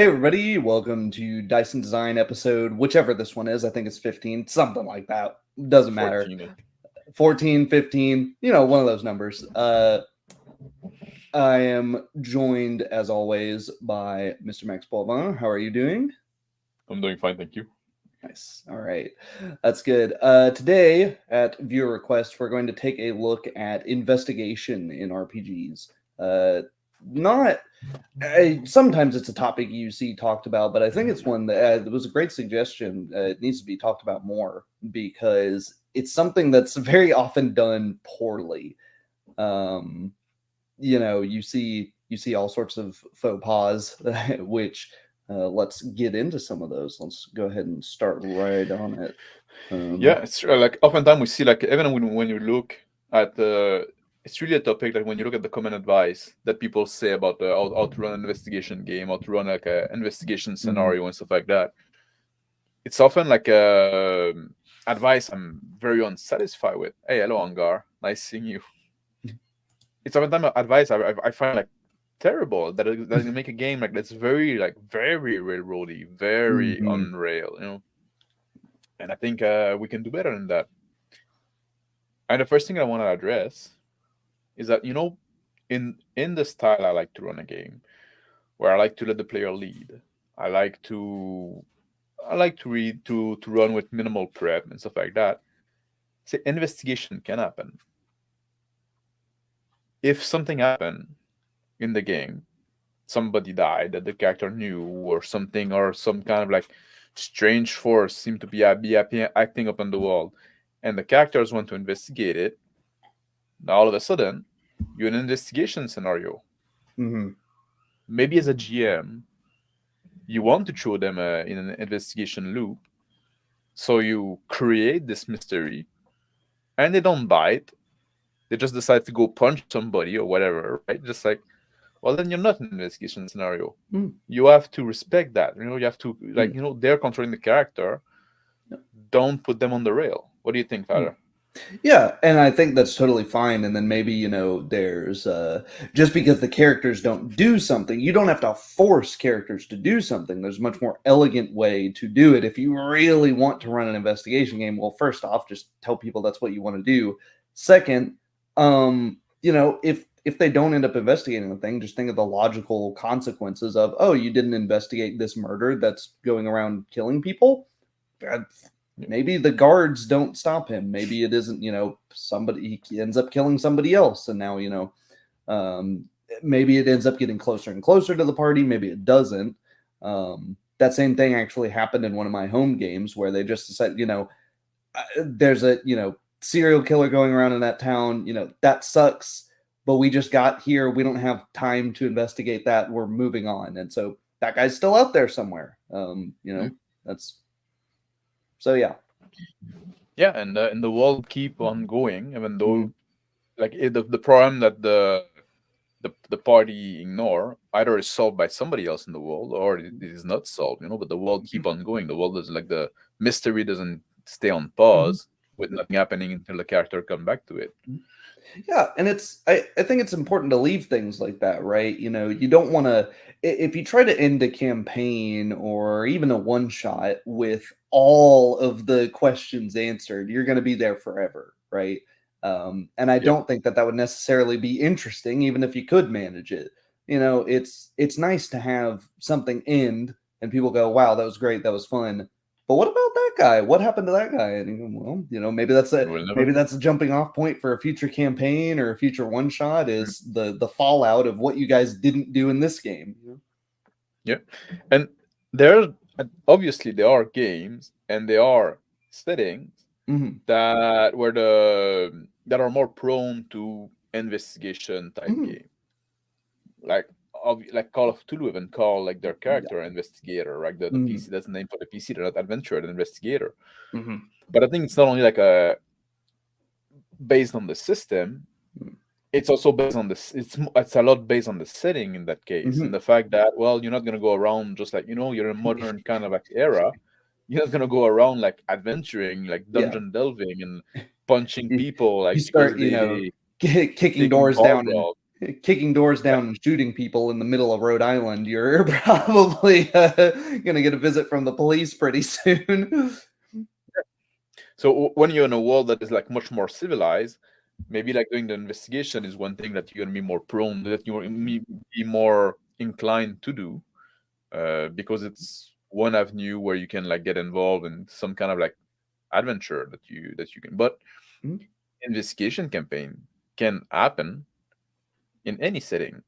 Hey everybody, welcome to Dyson Design episode, whichever this one is. I think it's 15, something like that. Doesn't matter. 14. 14, 15, one of those numbers. I am joined, as always, by Mr. Max Paulvin. How are you doing? I'm doing fine, thank you. Nice. All right. That's good. Today, at viewer request, we're going to take a look at investigation in RPGs. Sometimes it's a topic you see talked about, but I think it's one that it was a great suggestion. It needs to be talked about more because it's something that's very often done poorly. You see all sorts of faux pas, which let's get into some of those. Let's go ahead and start right on it. Yeah, it's like oftentimes we see like even when you look at it's really a topic like when you look at the common advice that people say about how to run an investigation game, how to run like an investigation scenario and stuff like that. It's often like advice I'm very unsatisfied with. Hey, hello, Angar. Nice seeing you. It's oftentimes advice I find like terrible that it make a game like that's very railroady, very on rail, And I think we can do better than that. And the first thing I want to address is that in the style I like to run a game, where I like to let the player lead. I like to read to run with minimal prep and stuff like that. Say investigation can happen. If something happened in the game, somebody died that the character knew, or something, or some kind of like strange force seemed to be acting up on the world, and the characters want to investigate it. Now all of a sudden, you're in an investigation scenario. Maybe as a GM, you want to throw them in an investigation loop, so you create this mystery, and they don't bite. They just decide to go punch somebody or whatever, right? Just like, well, then you're not in an investigation scenario. You have to respect that. You have to, they're controlling the character. Don't put them on the rail. What do you think, Tyler? Yeah, and I think that's totally fine. And then maybe, there's just because the characters don't do something, you don't have to force characters to do something. There's a much more elegant way to do it. If you really want to run an investigation game, well, first off, just tell people that's what you want to do. Second, if they don't end up investigating the thing, just think of the logical consequences of, oh, you didn't investigate this murder that's going around killing people. Maybe the guards don't stop him. Maybe it isn't, somebody, he ends up killing somebody else. And now, maybe it ends up getting closer and closer to the party. Maybe it doesn't. That same thing actually happened in one of my home games where they just decided, there's a, serial killer going around in that town. That sucks. But we just got here. We don't have time to investigate that. We're moving on. And so that guy's still out there somewhere. That's... So yeah, and the world keep on going, even though, like the problem that the party ignore either is solved by somebody else in the world or it is not solved. But the world keep on going. The world is like the mystery doesn't stay on pause with nothing happening until the character come back to it. Yeah, and I think it's important to leave things like that, right? You don't want to, if you try to end a campaign or even a one shot with all of the questions answered, you're going to be there forever, right? And I don't think that would necessarily be interesting, even if you could manage it. It's nice to have something end and people go, wow, that was great, that was fun. But what about that guy? What happened to that guy? And well, maybe that's a jumping off point for a future campaign or a future one shot is the fallout of what you guys didn't do in this game. Yeah, and obviously there are games and there are settings that are more prone to investigation type game, like Call of Cthulhu even call like their character investigator, right? The PC, that's the name for the PC. They're not adventurer, they're investigator. But I think it's not only like based on the system, it's also based on this. It's a lot based on the setting in that case, and the fact that, well, you're not gonna go around just like you're in a modern kind of like era. You're not gonna go around like adventuring, like dungeon delving and punching people, like you start kicking doors down kicking doors Yeah. down and shooting people in the middle of Rhode Island, you're probably gonna get a visit from the police pretty soon. So when you're in a world that is like much more civilized, maybe like doing the investigation is one thing that you're gonna be more prone, that you're be more inclined to do, because it's one avenue where you can like get involved in some kind of like adventure that you can. But Mm, investigation campaign can happen in any setting.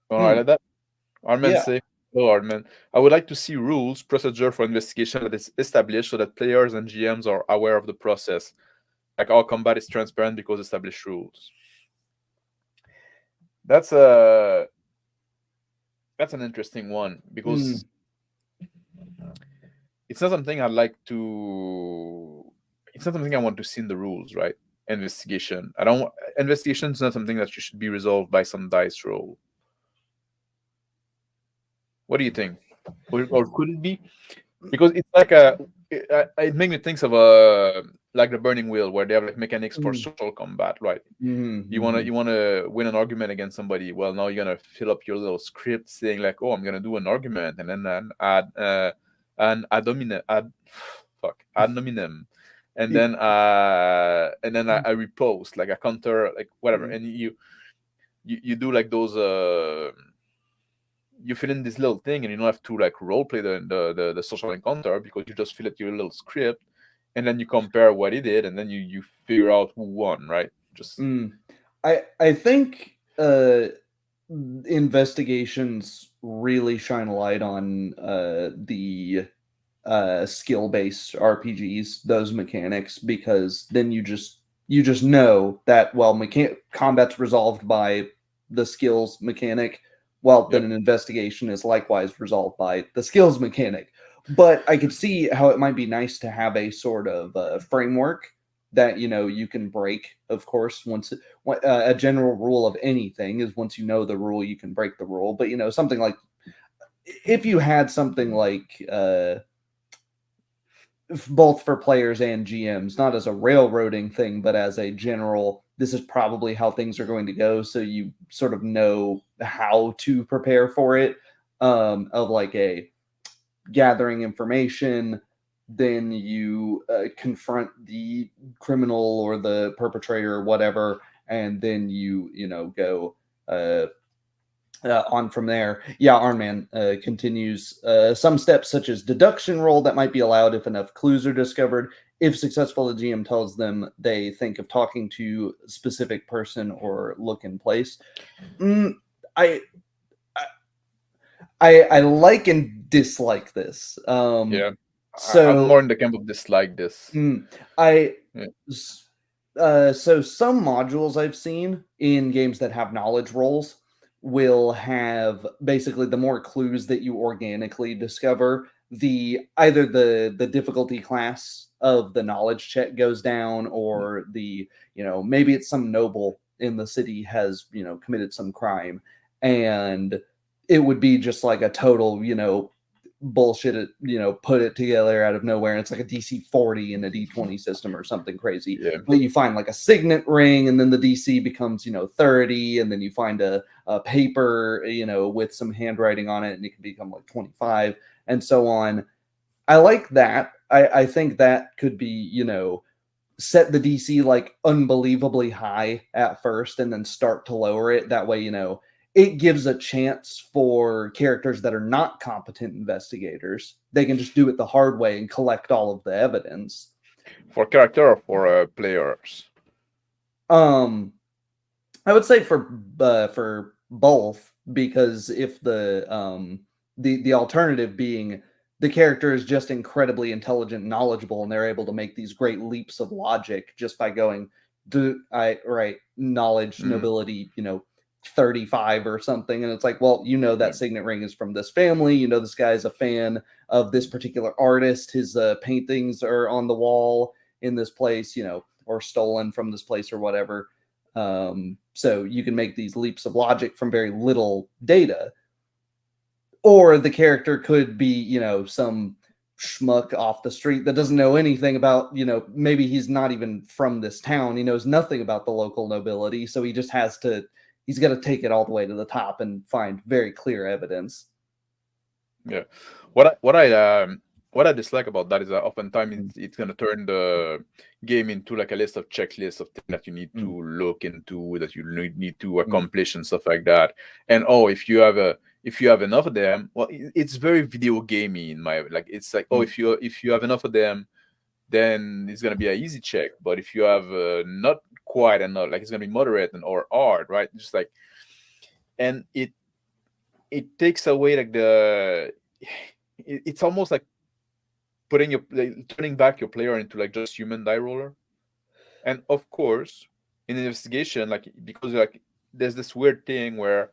All right, mm, like that. Armen yeah. say, "Hello, Armen. I would like to see rules, procedure for investigation that is established so that players and GMs are aware of the process. Like all combat is transparent because established rules." That's a that's an interesting one Mm, because it's not something I'd like to. It's not something I want to see in the rules, right? Investigation. I don't. Investigation is not something that should be resolved by some dice roll. What do you think? Or could it be? Because it's like it makes me think of a like the Burning Wheel, where they have like mechanics for mm, social combat, right? mhm, You wanna mhm. you wanna win an argument against somebody. Well, now you're gonna fill up your little script saying like, "Oh, I'm gonna do an argument," and then add an ad hominem, ad fuck ad nominem, and then I repost like a counter, like whatever, Mm, and you do like those you fill in this little thing, and you don't have to like role play the social encounter, because you just fill out your little script, and then you compare what he did, and then you figure out who won, right? Just mm. I think investigations really shine a light on the skill based RPGs, those mechanics, because then you just know that well, combat's resolved by the skills mechanic. Well, then yep. an investigation is likewise resolved by the skills mechanic. But I could see how it might be nice to have a sort of framework that you can break. Of course, a general rule of anything is once you know the rule, you can break the rule. But something like if you had something like both for players and GMs, not as a railroading thing, but as a general, this is probably how things are going to go. So you sort of know how to prepare for it, of like a gathering information. Then you confront the criminal or the perpetrator or whatever. And then go on from there. Yeah, Arnman continues. Some steps, such as deduction roll, that might be allowed if enough clues are discovered. If successful, the GM tells them they think of talking to a specific person or look in place. Mm, I, I like and dislike this. Yeah, I'm So more in the camp of dislike this. mm, I Yeah. so some modules I've seen in games that have knowledge rolls will have basically the more clues that you organically discover, the either the difficulty class of the knowledge check goes down, or the maybe it's some noble in the city has committed some crime, and it would be just like a total bullshit it, put it together out of nowhere. And it's like a DC 40 in a D20 system or something crazy. Yeah. But you find like a signet ring, and then the DC becomes, 30, and then you find a paper, with some handwriting on it, and it can become like 25, and so on. I like that. I think that could be, set the DC like unbelievably high at first and then start to lower it. That way, it gives a chance for characters that are not competent investigators. They can just do it the hard way and collect all of the evidence. For character or for players? Um, I would say for both, because if the alternative being the character is just incredibly intelligent, knowledgeable, and they're able to make these great leaps of logic just by going, do I right knowledge Mm, nobility 35 or something, and it's like, well, yeah. that signet ring is from this family, this guy is a fan of this particular artist, his paintings are on the wall in this place, or stolen from this place or whatever. So you can make these leaps of logic from very little data. Or the character could be, some schmuck off the street that doesn't know anything about, maybe he's not even from this town. He knows nothing about the local nobility. So he just he's got to take it all the way to the top and find very clear evidence. Yeah. What I dislike about that is that oftentimes it's gonna turn the game into like a list of checklists of things that you need to look into, that you need to accomplish and stuff like that. And if you have enough of them, well, it's very video gamey in my like. It's like, if you have enough of them, then it's gonna be an easy check. But if you have not quite enough, like it's gonna be moderate or hard, right? Just like, and it takes away like it's almost like turning back your player into like just human die roller. And of course, in investigation, like, because like there's this weird thing where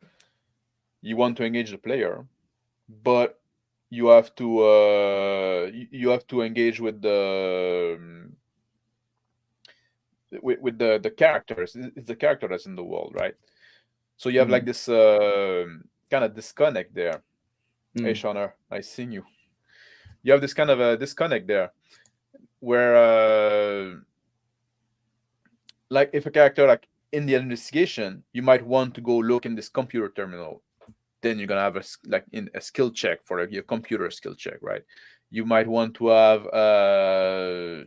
you want to engage the player, but you have to engage with the characters. It's the character that's in the world, right? So you have like this kind of disconnect there. Hey, Shauna, nice seeing you. You have this kind of a disconnect there, where like if a character, like in the investigation, you might want to go look in this computer terminal. Then you're gonna have a skill check for your computer skill check, right? You might want to have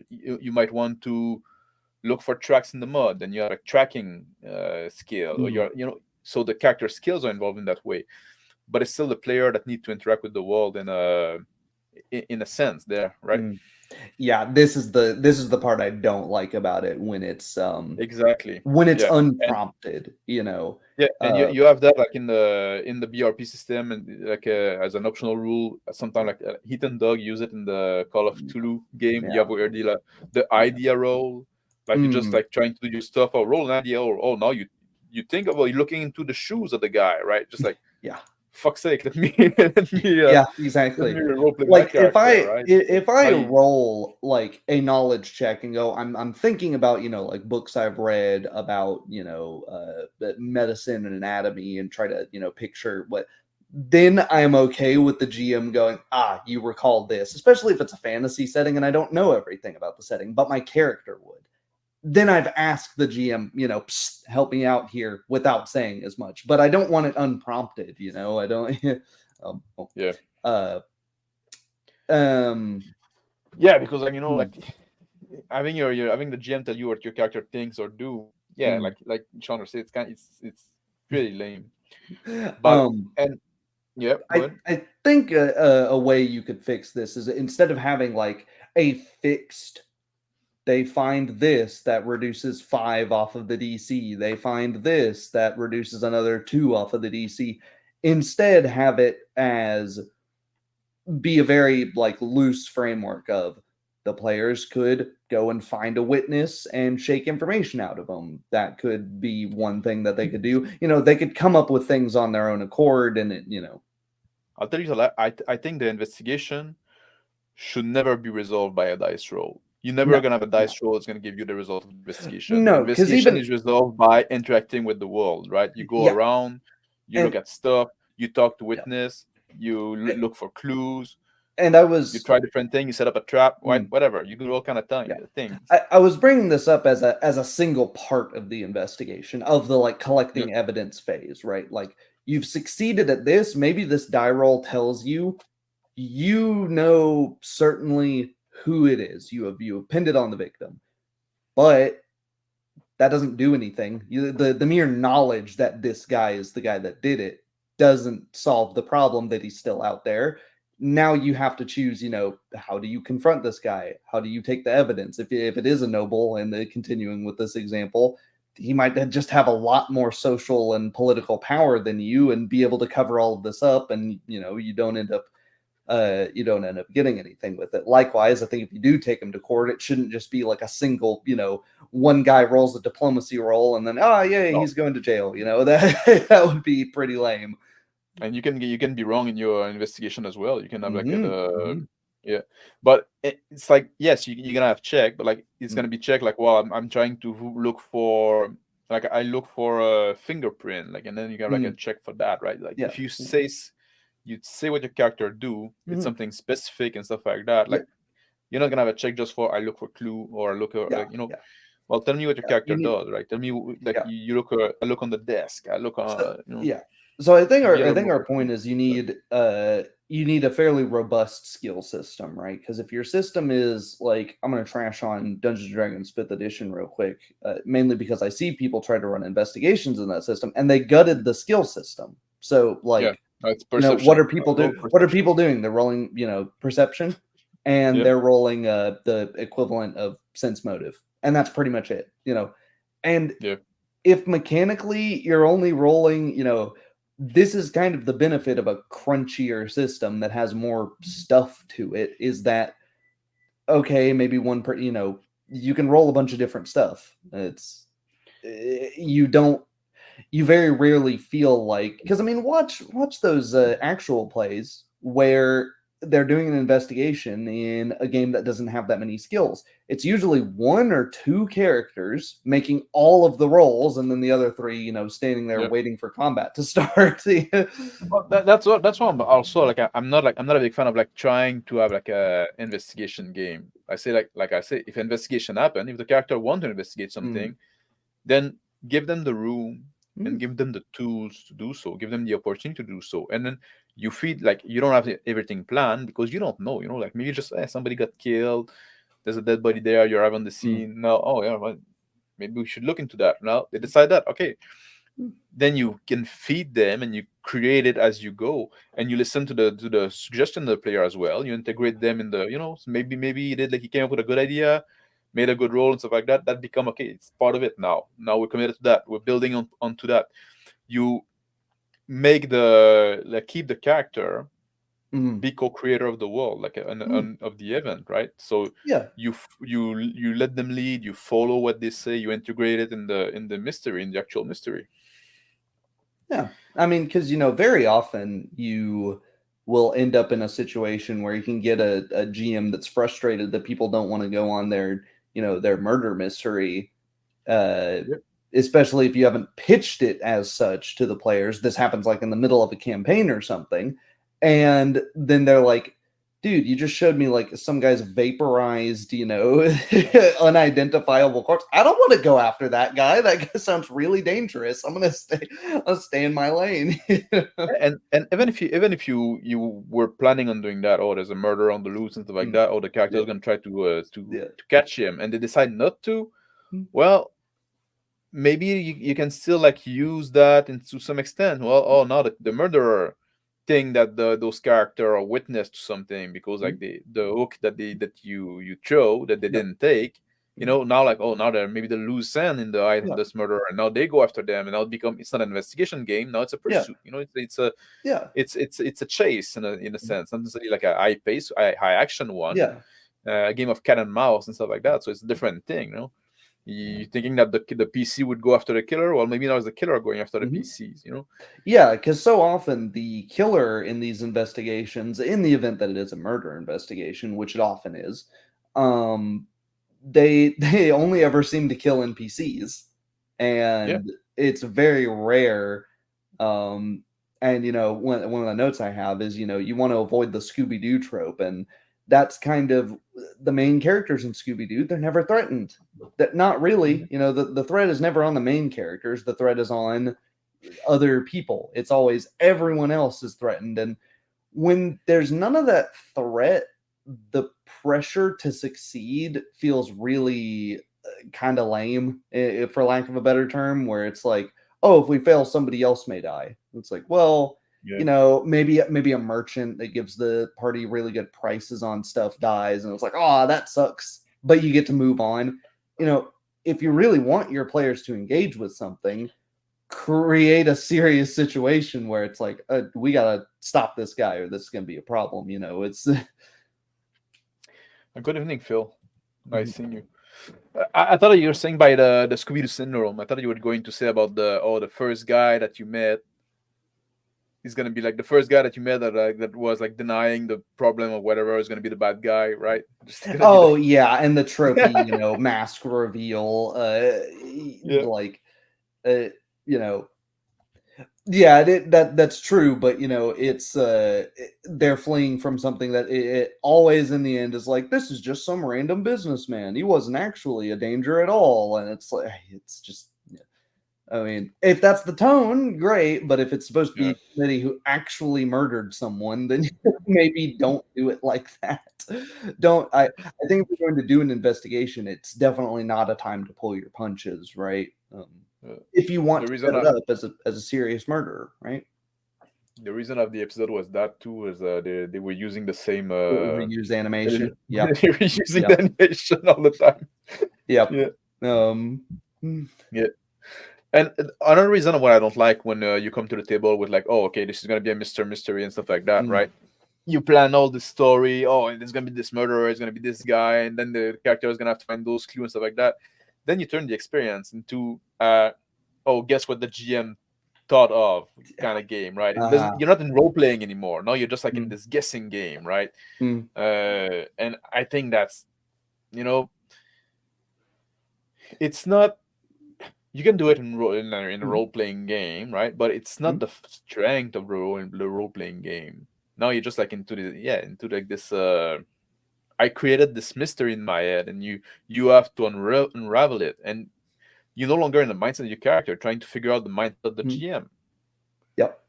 you might want to look for tracks in the mud. Then you have a tracking skill, or so the character skills are involved in that way. But it's still the player that need to interact with the world in a sense there, right? Yeah, this is the part I don't like about it, when it's exactly when it's yeah. unprompted, and you have that like in the BRP system, and like as an optional rule. Sometimes like Heat and Dog use it in the Call of Cthulhu game. You have where the idea roll, like you're just like trying to do your stuff, or roll an idea, or now you think about, you're looking into the shoes of the guy, right? Just like, fuck's sake, let me yeah, exactly. Like if I roll like a knowledge check and go, I'm thinking about, like books I've read about, medicine and anatomy, and try to, picture what, then I'm okay with the GM going, you recall this, especially if it's a fantasy setting and I don't know everything about the setting, but my character would. Then I've asked the GM, Psst, help me out here, without saying as much. But I don't want it unprompted, I don't. Because like, like having having the GM tell you what your character thinks or do, like Sean said, it's really lame. But I think a way you could fix this is, instead of having like a fixed, they find this that reduces 5 off of the DC, they find this that reduces another 2 off of the DC, instead have it as be a very like loose framework of, the players could go and find a witness and shake information out of them. That could be one thing that they could do. They could come up with things on their own accord, and I'll tell you, I think the investigation should never be resolved by a dice roll. You're never going to have a dice roll that's going to give you the result of the investigation. No, investigation is resolved by interacting with the world, right? You go around, you look at stuff, you talk to witness, you look for clues. And you try different things, you set up a trap, whatever. You do all kind of things. I was bringing this up as a single part of the investigation, of the like collecting evidence phase, right? Like, you've succeeded at this. Maybe this die roll tells you, certainly who it is. You have pinned it on the victim, but that doesn't do anything. The mere knowledge that this guy is the guy that did it doesn't solve the problem that he's still out there. Now you have to choose, how do you confront this guy? How do you take the evidence? If it is a noble, and continuing with this example, he might just have a lot more social and political power than you, and be able to cover all of this up, and you don't end up getting anything with it. Likewise, I think if you do take him to court, it shouldn't just be like a single, one guy rolls a diplomacy roll and then he's going to jail. That would be pretty lame. And you can be wrong in your investigation as well. You can have like but it's like, yes, you're gonna have check, but like it's gonna be check like, well, I'm trying to look for, like, I look for a fingerprint, like, and then you got like a check for that, right? Like if you say you say what your character do. It's Mhm. something specific and stuff like that. Yeah, Like you're not gonna have a check just for I look for clue or I look at, yeah, yeah, well, tell me what your yeah. character You need does, right? Tell me like yeah. you look I look on the desk. I look So you know, yeah. So be a I little think more our point specific. is you need a fairly robust skill system, right? Because if your system is like I'm gonna trash on Dungeons and Dragons Fifth Edition real quick, mainly because I see people try to run investigations in that system and they gutted the skill system. So Yeah, like it's what perception. are I people do? love What are perception. people doing? They're rolling, perception, and Yeah, they're rolling the equivalent of sense motive, and that's pretty much it. And yeah, if mechanically you're only rolling, this is kind of the benefit of a crunchier system that has more stuff to it. Is that okay? Maybe you can roll a bunch of different stuff. You don't you very rarely feel like because I mean watch those actual plays where they're doing an investigation in a game that doesn't have that many skills. It's usually one or two characters making all of the rolls, and then the other three, standing there yeah. waiting for combat to start. But that's what I'm also like. I'm not a big fan of like trying to have like a investigation game. I say like I say, if investigation happen, if the character want to investigate Mm, something, then give them the room and mm, give them the tools to do so. Give them the opportunity to do so, and then you feed like you don't have everything planned because you don't know. Like maybe just somebody got killed. There's a dead body there. You're out on the mm, scene. No, oh yeah, well, maybe we should look into that. Now they decide that okay, mm. then you can feed them and you create it as you go and you listen to the suggestion of the player as well. You integrate them in the so maybe he did like he came up with a good idea, made a good role and stuff like that. That become okay, it's part of it now we're committed to that, we're building onto that. You make the like keep the character, Mm, be co-creator of the world, like mm. of the event, right? So Yeah, you let them lead, you follow what they say, you integrate it in the mystery, in the actual mystery. yeah. I mean, because very often you will end up in a situation where you can get a GM that's frustrated that people don't want to go on their murder mystery, uh, especially if you haven't pitched it as such to the players. This happens like in the middle of a campaign or something, and then they're like, "Dude, you just showed me like some guy's vaporized, unidentifiable corpse. I don't want to go after that guy. That guy sounds really dangerous. I'll stay in my lane." And even if you were planning on doing that, oh, there's a murder on the loose and stuff like Mm, that, or the character yeah, is gonna try yeah, to catch him, and they decide not to, mm, well, maybe you can still like use that and to some extent. Well, oh, now the murderer think that those character are witness to something because mm, like the hook that you throw that they yeah, didn't take, mm, now like, oh, now they're maybe the loose end in the eye of yeah, this murderer, and now they go after them, and now it's not an investigation game, now it's a yeah, pursuit. It's a yeah, it's a chase in a mm, sense, not necessarily like a high pace, high action one, yeah, a game of cat and mouse and stuff like that. So it's a different thing. You thinking that the PC would go after the killer? Well, maybe now it's the killer going after the mhm. PCs. Yeah, because so often the killer in these investigations, in the event that it is a murder investigation, which it often is, um, they only ever seem to kill NPCs, Yeah, and it's very rare. Um, and one of the notes I have is you want to avoid the Scooby Doo trope, and that's kind of the main characters in Scooby Doo. They're never threatened. That not mhm, really. The threat is never on the main characters. The threat is on other people. It's always everyone else is threatened. And when there's none of that threat, the pressure to succeed feels really kind of lame, for lack of a better term, where it's like, oh, if we fail, somebody else may die. It's like, well, yeah, maybe a merchant that gives the party really good prices on stuff dies, and it's like, oh, that sucks. But you get to move on. You know, if you really want your players to engage with something, create a serious situation where it's like, we gotta stop this guy or this is gonna be a problem. It's good evening, Phil. Nice seeing you. I thought you were saying by the Scooby Doo syndrome. I thought you were going to say about the first guy that you met. He's gonna be like the first guy that you met that was like denying the problem or whatever is gonna be the bad guy, right? Just gonna be oh yeah, and the tropey, mask reveal, yeah, like, uh, you know, Yeah, that's true, but it's they're fleeing from something that it always in the end is like, this is just some random businessman. He wasn't actually a danger at all, and it's like it's just. I mean, if that's the tone, great. But if it's supposed to be Yeah. a committee who actually murdered someone, then maybe don't do it like that. Don't. I think if you're going to do an investigation, it's definitely not a time to pull your punches, right? Uh, If you want the to reason set I, it up as a serious murderer, right? the reason of the episode was that too is they were using the same Reuse animation. Yep. they were using Yep. the animation all the time. Yep. Yeah, Hmm. yeah. And another reason why I don't like when you come to the table with like, oh, okay, this is gonna be a mystery and stuff like that, Mm. right? You plan all the story. Oh, and there's gonna be this murderer. It's gonna be this guy, and then the character is gonna have to find those clues and stuff like that. Then you turn the experience into, oh, guess what the GM thought of kind of game, right? It Uh-huh. doesn't. You're not in role playing anymore. Now you're just like in Mm. this guessing game, right? Mm. And I think that's, you know, it's not. You can do it in a Mm. role playing game, right? But it's not Mm. the strength of the role playing game. Now you're just like into the into like this. I created this mystery in my head, and you have to unravel it, and you're no longer in the mindset of your character trying to figure out the mindset of the Mm. GM. Yep.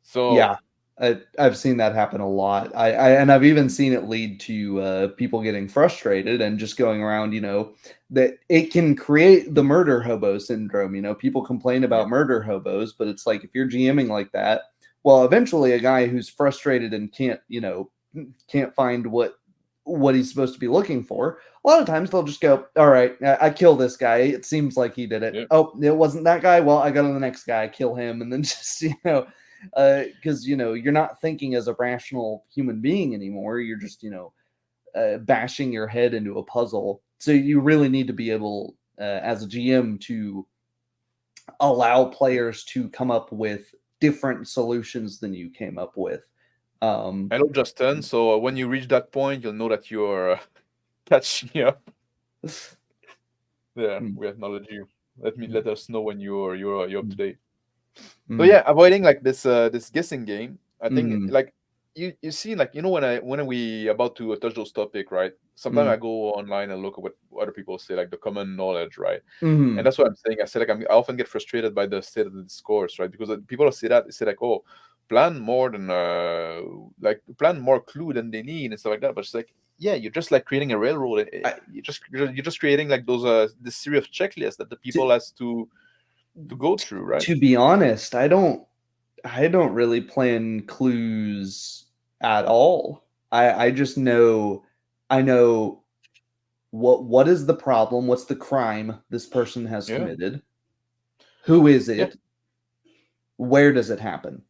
So Yeah, I've seen that happen a lot. And I've even seen it lead to people getting frustrated and just going around. That it can create the murder hobo syndrome. People complain yeah, about murder hobos, but it's like if you're GMing like that, well, eventually a guy who's frustrated and can't find what he's supposed to be looking for. A lot of times they'll just go, all right, I kill this guy. It seems like he did it. yeah, Oh, it wasn't that guy. Well, I go to the next guy, kill him, and then just because you're not thinking as a rational human being anymore. You're just bashing your head into a puzzle. So you really need to be able, as a GM, to allow players to come up with different solutions than you came up with. Um, I know Justin. So when you reach that point, you'll know that you're catching up. Yeah, mm, we acknowledge you. Let us know when you're up to mm, date. So mm, yeah, avoiding like this guessing game. I think mm, like you see like when we about to touch those topic, right? Sometimes mm, I go online and look at what other people say, like the common knowledge, right? And mm, that's what I'm saying. I say like I often get frustrated by the state of the discourse, right? Because people say that they say like, oh, plan more than plan more clue than they need and stuff like that. But it's like, yeah, you're just like creating a railroad. I, You're just creating like those this series of checklists that the to, people has to go through, right? to be honest, I don't really plan clues at all. I just know I know what is the problem, what's the crime this person has Yeah, committed, who is yeah, it, where does it happen?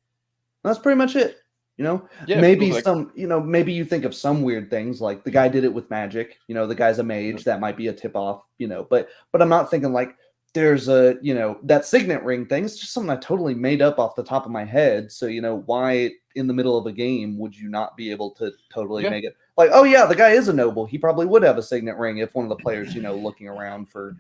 That's pretty much it. yeah. Because Maybe like maybe you think of some weird things like the guy did it with magic. The guy's a yeah, mage. That might be a tip off. But I'm not thinking like there's that signet ring thing. It's just something I totally made up off the top of my head. So why in the middle of a game would you not be able to totally yeah, make it like, oh yeah, the guy is a noble. He probably would have a signet ring if one of the players looking around for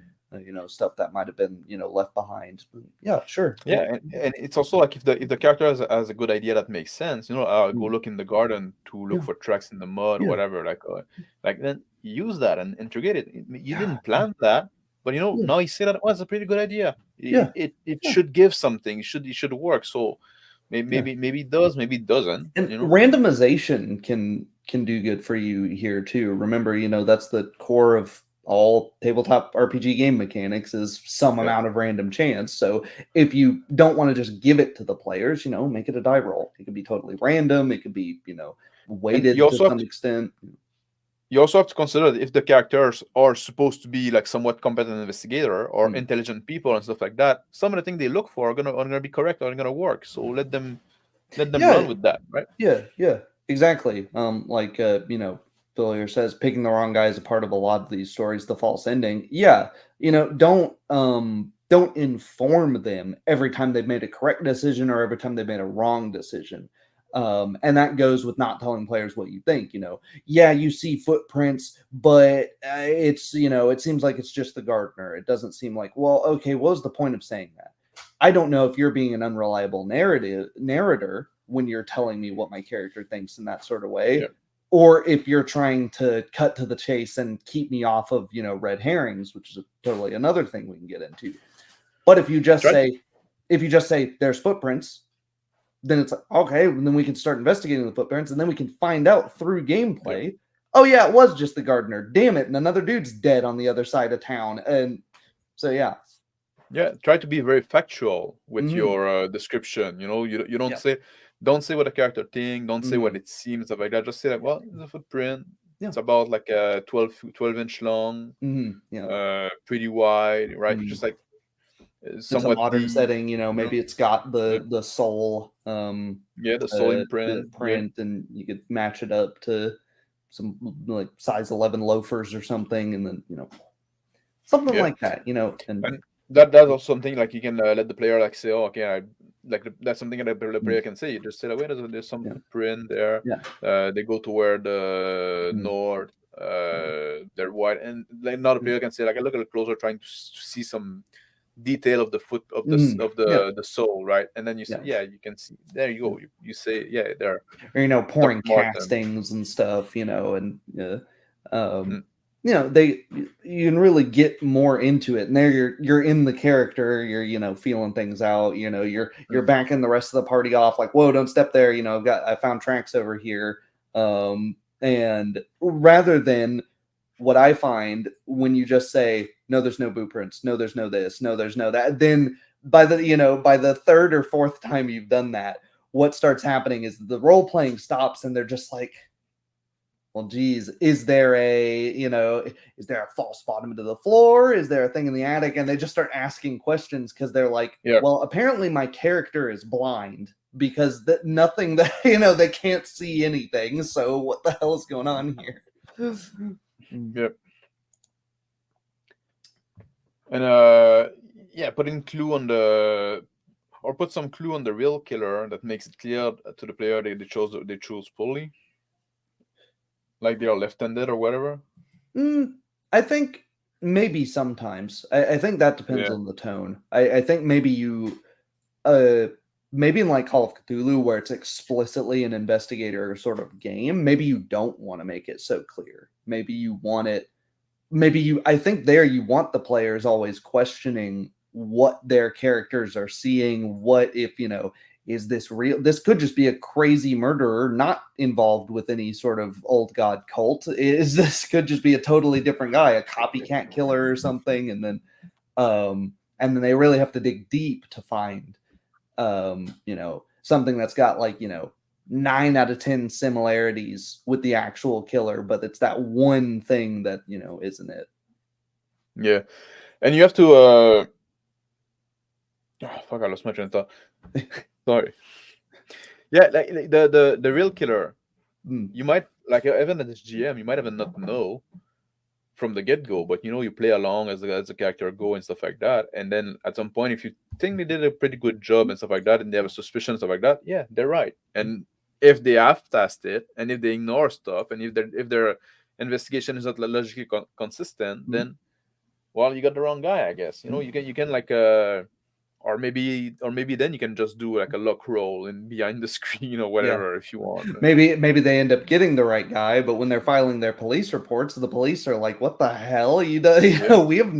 stuff that might have been left behind. Yeah, sure. yeah, and it's also like if the character has a good idea that makes sense, go Mm, look in the garden to look yeah, for tracks in the mud or yeah, whatever, like then use that and integrate it. You yeah, didn't plan that, but yeah, now you see that was a pretty good idea. yeah, It yeah, should give something. It should work. So maybe yeah. maybe it does, maybe it doesn't. And randomization can do good for you here too. Remember, that's the core of all tabletop RPG game mechanics is some Yeah, amount of random chance. So if you don't want to just give it to the players, make it a die roll. It could be totally random. It could be, and weighted to some extent. you also have to consider that if the characters are supposed to be like somewhat competent investigator or Mm. intelligent people and stuff like that, some of the things they look for are gonna be correct, are gonna work. So let them Yeah, run with that, right? yeah, exactly. Like Villiers says, picking the wrong guy is a part of a lot of these stories. The false ending, yeah. Don't inform them every time they've made a correct decision or every time they've made a wrong decision. And that goes with not telling players what you think. Yeah, you see footprints, but it's it seems like it's just the gardener. It doesn't seem like, well, okay, what was the point of saying that? I don't know if you're being an unreliable narrator when you're telling me what my character thinks in that sort of way, Yeah. or if you're trying to cut to the chase and keep me off of, red herrings, which is totally another thing we can get into. But if you just Try to, say there's footprints, then it's like, okay, then we can start investigating the footprints, and then we can find out through gameplay. yeah. Oh yeah, it was just the gardener. Damn it, and another dude's dead on the other side of town. And so yeah. Yeah, try to be very factual with Mm-hmm. your description. You don't Yeah. say what a character thinks, don't say what Mm-hmm. it seems, stuff like that. Just say like, well, it's a footprint. Yeah. It's about like a 12-inch long, Mm-hmm. Yeah. pretty wide, right? Mm-hmm. Just like It's a somewhat modern deep. setting, You know, maybe it's got yeah, the soul yeah, the soul the imprint. Yeah, print, and you could match it up to some like size 11 loafers or something, and then something yeah. like that, and And that's also something like you can let the player like say, oh, okay, that's something that the mm, player can say. You just say like, wait, there's some yeah, footprint there. yeah, They go toward the mm, north. yeah, They're wide, and like another mm, player can say like, I look a little closer, trying to see some detail of the foot of yeah, the sole, right? And then you say, yeah, yeah, you can see. There you yeah. go. You say, yeah, there, Or Dr. pouring Martin. castings and stuff, and um Mm, they you can really get more into it, and there you're in the character, you're feeling things out, you're mm. backing the rest of the party off, like, whoa, don't step there, I found tracks over here. And rather than what I find when you just say, no, there's no blueprints, no, there's no this, no, there's no that, then by the third or fourth time you've done that, what starts happening is the role playing stops, and they're just like, well, geez, is there is there a false bottom to the floor? Is there a thing in the attic? And they just start asking questions because they're like, Yeah, well, apparently my character is blind because nothing that, they can't see anything. So what the hell is going on here? Mm. yeah, and yeah, put some clue on the real killer that makes it clear to the player they chose fully, like they are left-handed or whatever. I think maybe sometimes. I think that depends Yeah, on the tone. I think maybe uh maybe in like Call of Cthulhu, where it's explicitly an investigator sort of game, maybe you don't want to make it so clear. Maybe you want it I think there you want the players always questioning what their characters are seeing. What if, is this real? This could just be a crazy murderer not involved with any sort of old god cult. Is this could just be a totally different guy, a copycat killer or something, and then they really have to dig deep to find something that's got like, 9 out of 10 similarities with the actual killer, but it's that one thing that, isn't it? yeah, and you have to. Oh, fuck! I lost my train of thought. Sorry. Yeah, like the real killer. Mm. You might like even as GM, you might even not know from the get go, but you play along as the character go and stuff like that. And then at some point, if you think they did a pretty good job and stuff like that, and they have a suspicion and stuff like that, yeah, they're right. And if they have tested it, and if they ignore stuff, and if their investigation is not logically consistent, then well, you got the wrong guy, I guess. You can like or maybe then you can just do like a lock roll and behind the screen or Yeah. whatever if you want. Maybe they end up getting the right guy, but when they're filing their police reports, the police are like, "What the hell? Yeah, We have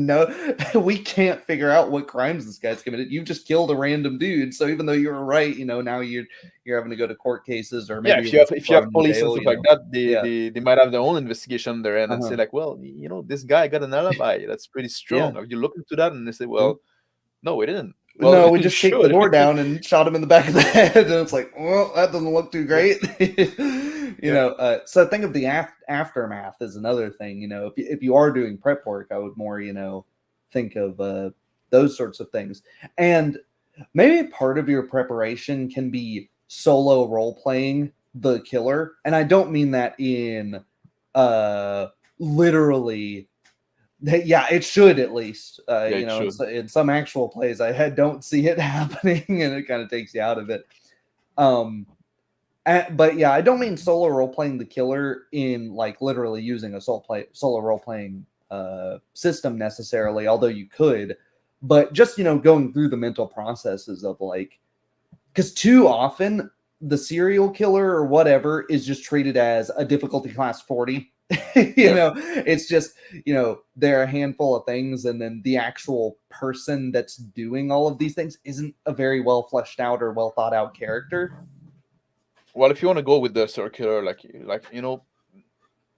we can't figure out what crimes this guy's committed. You just killed a random dude. So even though you were right, now you're having to go to court cases, or yeah. maybe If you're you just have if you thrown have in police and jail. stuff like that, they Yeah. they, they might have their own investigation on their end and say Uh-huh. like, well, this guy got an alibi that's pretty Yeah. strong. Have you looked into that? And they say, Yeah. well, no, we didn't. Well, No, we you just kicked the should. door down and shot him in the back of the head, and it's like, well, that doesn't look too Yeah, great. yeah, So think of the aftermath as another thing. If you are doing prep work, I would more, think of those sorts of things. And maybe part of your preparation can be solo role playing the killer, and I don't mean that in literally. Yeah, it should at least. yeah. It should. In some actual plays, don't see it happening, and it kind of takes you out of it. But yeah, I don't mean solo role playing the killer in like literally using a solo role playing system necessarily, although you could. but just, going through the mental processes of like, because too often the serial killer or whatever is just treated as a difficulty class 40. It's just, there are a handful of things, and then the actual person that's doing all of these things isn't a very well fleshed out or well thought out character. Well, if you want to go with the circular,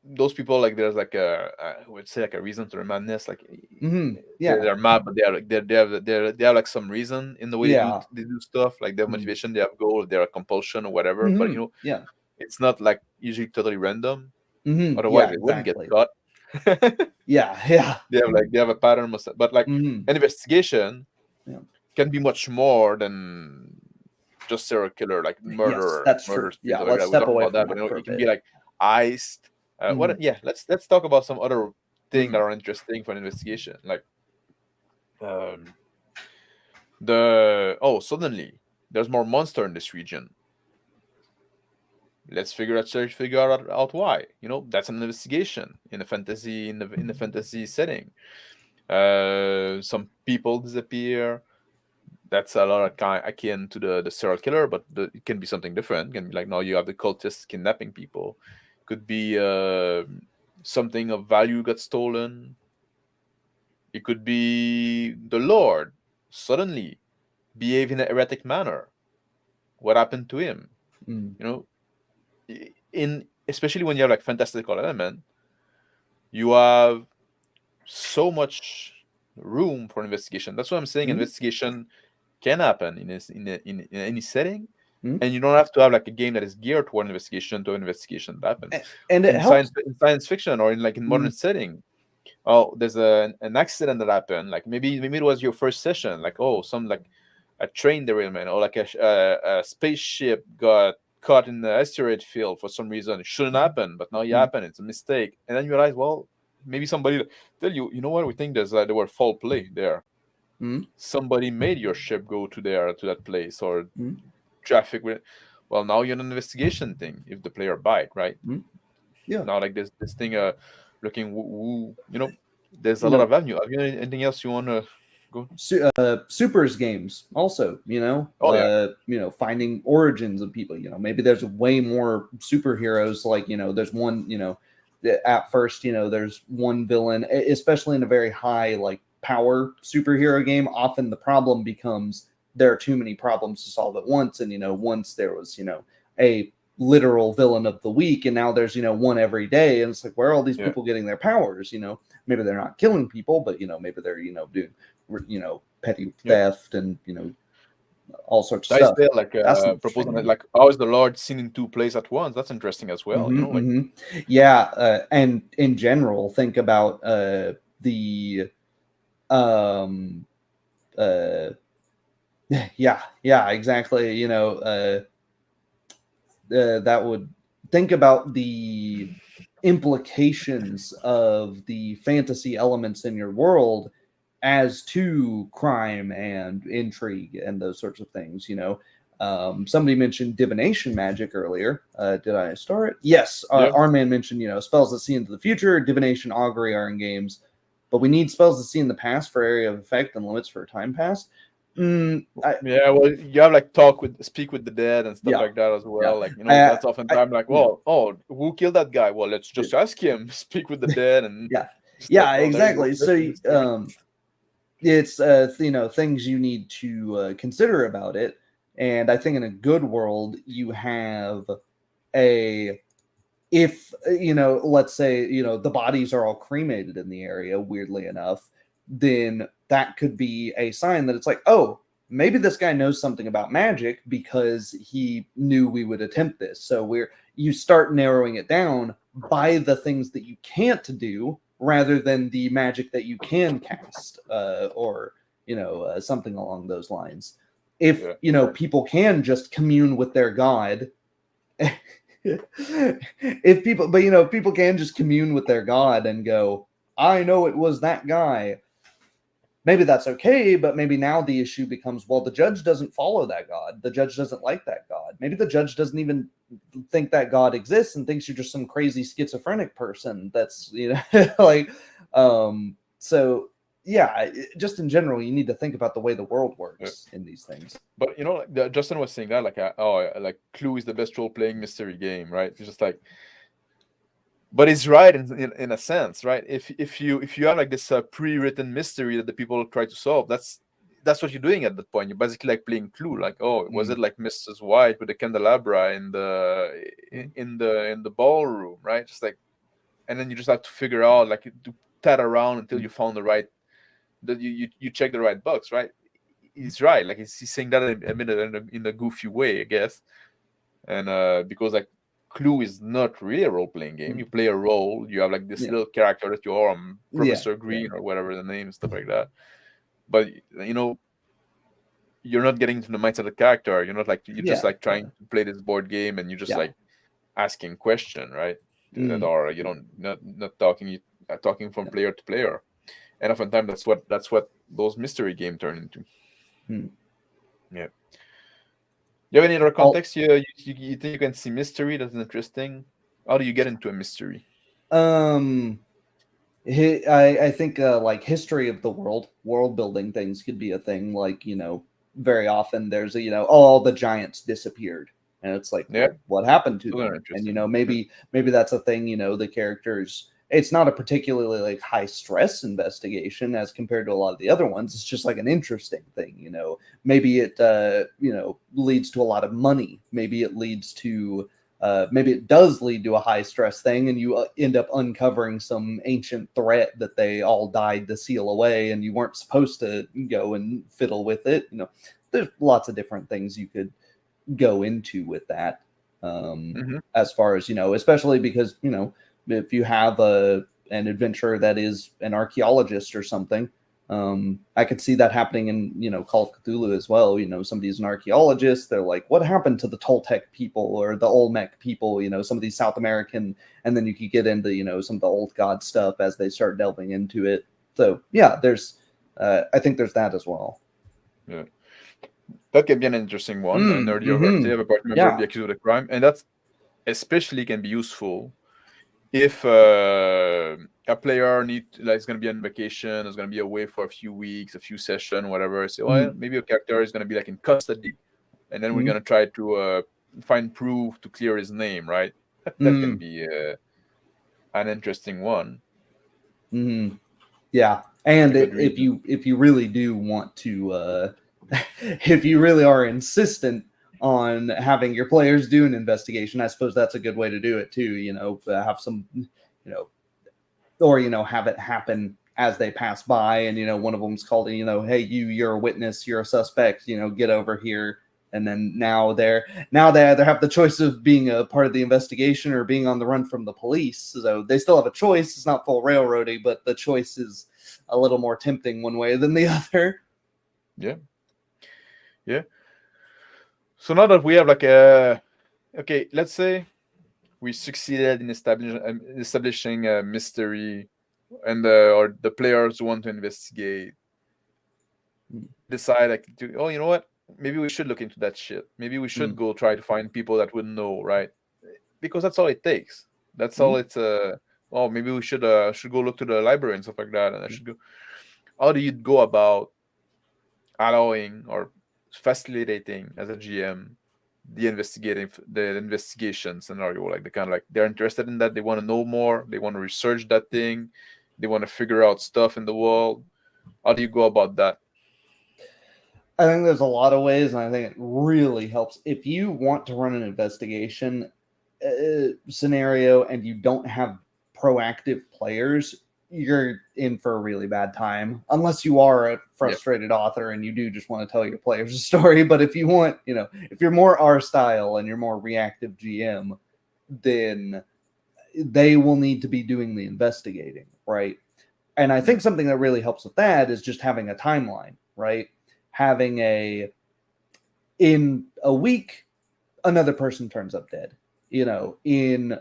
those people, like there's like I would say like a reason to their madness, like they're mad, but they have like some reason in the way they do stuff, like they have motivation, they have goal, they're a compulsion or whatever. But it's not like usually totally random. Otherwise, they wouldn't get caught. They have a pattern, but like an investigation can be much more than just serial killer, like murderer, that's murders. True. Like Let's that. We step talk away about from that, but it can bit. be like iced. What? Yeah, let's talk about some other things that are interesting for an investigation, like suddenly there's more monster in this region. Let's figure out why. That's an investigation in a fantasy in the fantasy setting. Some people disappear. That's a lot of akin to the serial killer, but it can be something different. It can be like, now you have the cultists kidnapping people. Could be something of value got stolen. It could be the Lord suddenly behave in an erratic manner. What happened to him? Especially when you have like fantastical element, you have so much room for investigation. That's what I'm saying. Investigation can happen in any setting, and you don't have to have like a game that is geared toward investigation to investigation that happens. And it in helps science fiction or in modern setting. Oh, there's an accident that happened. Like maybe it was your first session. Like, some like a train derailment, or like a spaceship got caught in the asteroid field for some reason. It shouldn't happen, but now it happened. It's a mistake, and then you realize, well, maybe somebody tell you, you know what? We think there were foul play there. Somebody made your ship go to that place, or traffic with. Well, now you're an investigation thing. If the player bite, right? Now, like this thing, looking woo, there's a lot of avenue. Have you anything else you want to go? Supers games also, finding origins of people. Maybe there's way more superheroes. Like, there's one. At first, there's one villain, especially in a very high like power superhero game. Often the problem becomes there are too many problems to solve at once, and once there was a literal villain of the week, and now there's one every day, and it's like, where are all these people getting their powers? Maybe they're not killing people, but maybe they're doing petty theft and all sorts of stuff. Like proposing like, how is the Lord seen in two plays at once? That's interesting as well. And in general, think about the exactly. That would think about the implications of the fantasy elements in your world as to crime and intrigue and those sorts of things. Somebody mentioned divination magic earlier. Did I start it? Yes. Arman mentioned, spells that see into the future, divination, augury are in games, but we need spells that see in the past for area of effect and limits for time pass. Well, you have like speak with the dead and stuff like that as well. Like, that's oftentimes like, who killed that guy? Well, let's just ask him. Speak with the dead and exactly. So it's things you need to consider about it. And I think in a good world, you have if let's say the bodies are all cremated in the area, weirdly enough, then that could be a sign that it's like, oh, maybe this guy knows something about magic because he knew we would attempt this. So you start narrowing it down by the things that you can't do rather than the magic that you can cast, or something along those lines. If people can just commune with their god, if people can just commune with their god and go, I know it was that guy. Maybe that's okay, but maybe now the issue becomes, well, the judge doesn't follow that god. The judge doesn't like that god. Maybe the judge doesn't even think that god exists and thinks you're just some crazy schizophrenic person. That's, like, so yeah, just in general, you need to think about the way the world Yeah. works in these things. But like, Justin was saying that like Clue is the best role playing mystery game, right? It's just like, but it's right in a sense, right? If you have like this pre-written mystery that the people try to solve, that's what you're doing at that point. You're basically like playing Clue, like, oh, was Mm, it like Mrs. White with the candelabra in the mm, in the ballroom, right? Just like, and then you just have to figure out, like, to tat around until mm, you found the right, that you check the right box, right? He's right, like he's saying that in a goofy way, I guess. And because like Clue is not really a role playing game. mm. You play a role. You have like this Yeah, little character that you are, yeah, Professor yeah, Green or whatever the name, stuff like that. But you're not getting into the mindset of the character. You're not like, you're just yeah, like trying yeah, to play this board game, and you're just yeah. like asking question, right? That Mm, are, not talking, talking from player to player. And oftentimes that's what those mystery game turn into. mm. Yeah. You have any other All, context you think you can see mystery that's interesting? How do you get into a mystery? um, I think like history of the world building things could be a thing. Like very often there's all the giants disappeared, and it's like, Yeah, well, what happened to those are them? And interesting. Yeah. maybe that's a thing. The characters. It's not a particularly like high stress investigation as compared to a lot of the other ones. It's just like an interesting thing. Maybe it leads to a lot of money. Maybe it leads to maybe it does lead to a high stress thing, and you end up uncovering some ancient threat that they all died to seal away, and you weren't supposed to go and fiddle with it. There's lots of different things you could go into with that. Hmm. As far as especially because if you have an adventurer that is an archaeologist or something, I could see that happening in Call of Cthulhu as well. Somebody's an archaeologist. They're like, what happened to the Toltec people or the Olmec people? Some of these South American, and then you could get into some of the old god stuff as they start delving into it. So yeah, there's I think there's that as well. Yeah, that can be an interesting one. An earlier Mm-hmm. relative, a party member, be Yeah. accused of a crime, and that's especially can be useful if a player is going to be on vacation, is going to be away for a few weeks, a few sessions, whatever. So, well, Mm-hmm. maybe a character is going to be like in custody, and then we're Mm-hmm. going to try to find proof to clear his name, right? That can Mm-hmm. be an interesting one. Mm-hmm. Yeah, and A good if reason. you really do want to, if you really are insistent on having your players do an investigation, I suppose that's a good way to do it too. Have some, or have it happen as they pass by, and one of them's called, hey, you're a witness, you're a suspect, get over here. And then now they either have the choice of being a part of the investigation or being on the run from the police. So they still have a choice. It's not full railroading, but the choice is a little more tempting one way than the other. Yeah, yeah. So now that we have like a, okay, let's say we succeeded in establishing a mystery, and or the players want to investigate, decide like, oh, you know what? Maybe we should look into that shit. Maybe we should Mm, go try to find people that would know, right? Because that's all it takes. That's all mm, it's. Oh, maybe we should go look to the library and stuff like that. And I should go. How do you go about allowing or facilitating as a GM the investigation scenario? Like, they're interested in that. They want to know more. They want to research that thing. They want to figure out stuff in the world. How do you go about that? I think there's a lot of ways, and I think it really helps if you want to run an investigation scenario and you don't have proactive players. You're in for a really bad time, unless you are a Yeah. frustrated author and you do just want to tell your players a story. But if you want, if you're more R style and you're more reactive GM, then they will need to be doing the investigating, right? And I Mm. think something that really helps with that is just having a timeline, right? Having in a week, another person turns up dead. In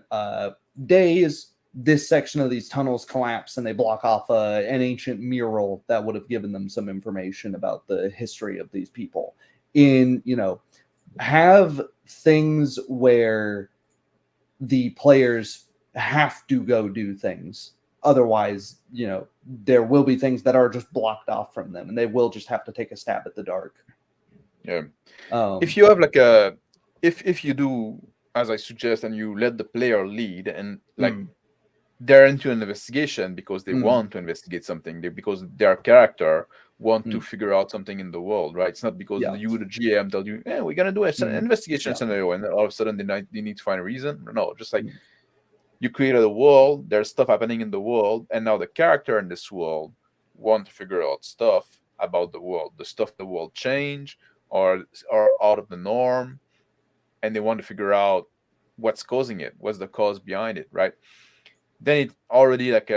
days, this section of these tunnels collapse and they block off an ancient mural that would have given them some information about the history of these people. Have things where the players have to go do things. Otherwise, there will be things that are just blocked off from them, and they will just have to take a stab at the dark. Yeah. If Um, you have like a, if you do as I suggest, and you let the player lead, and like mm, they're into an investigation because they mm, want to investigate something, because their character want to mm, figure out something in the world, right? It's not because yeah, you, the GM, tell you, "Yeah, we're gonna do an mm, investigation yeah, scenario," and then all of a sudden they need to find a reason. No, just like mm, you created a world, there's stuff happening in the world, and now the character in this world want to figure out stuff about the world. The stuff in the world change or are out of the norm, and they want to figure out what's causing it, what's the cause behind it, right? Then it already like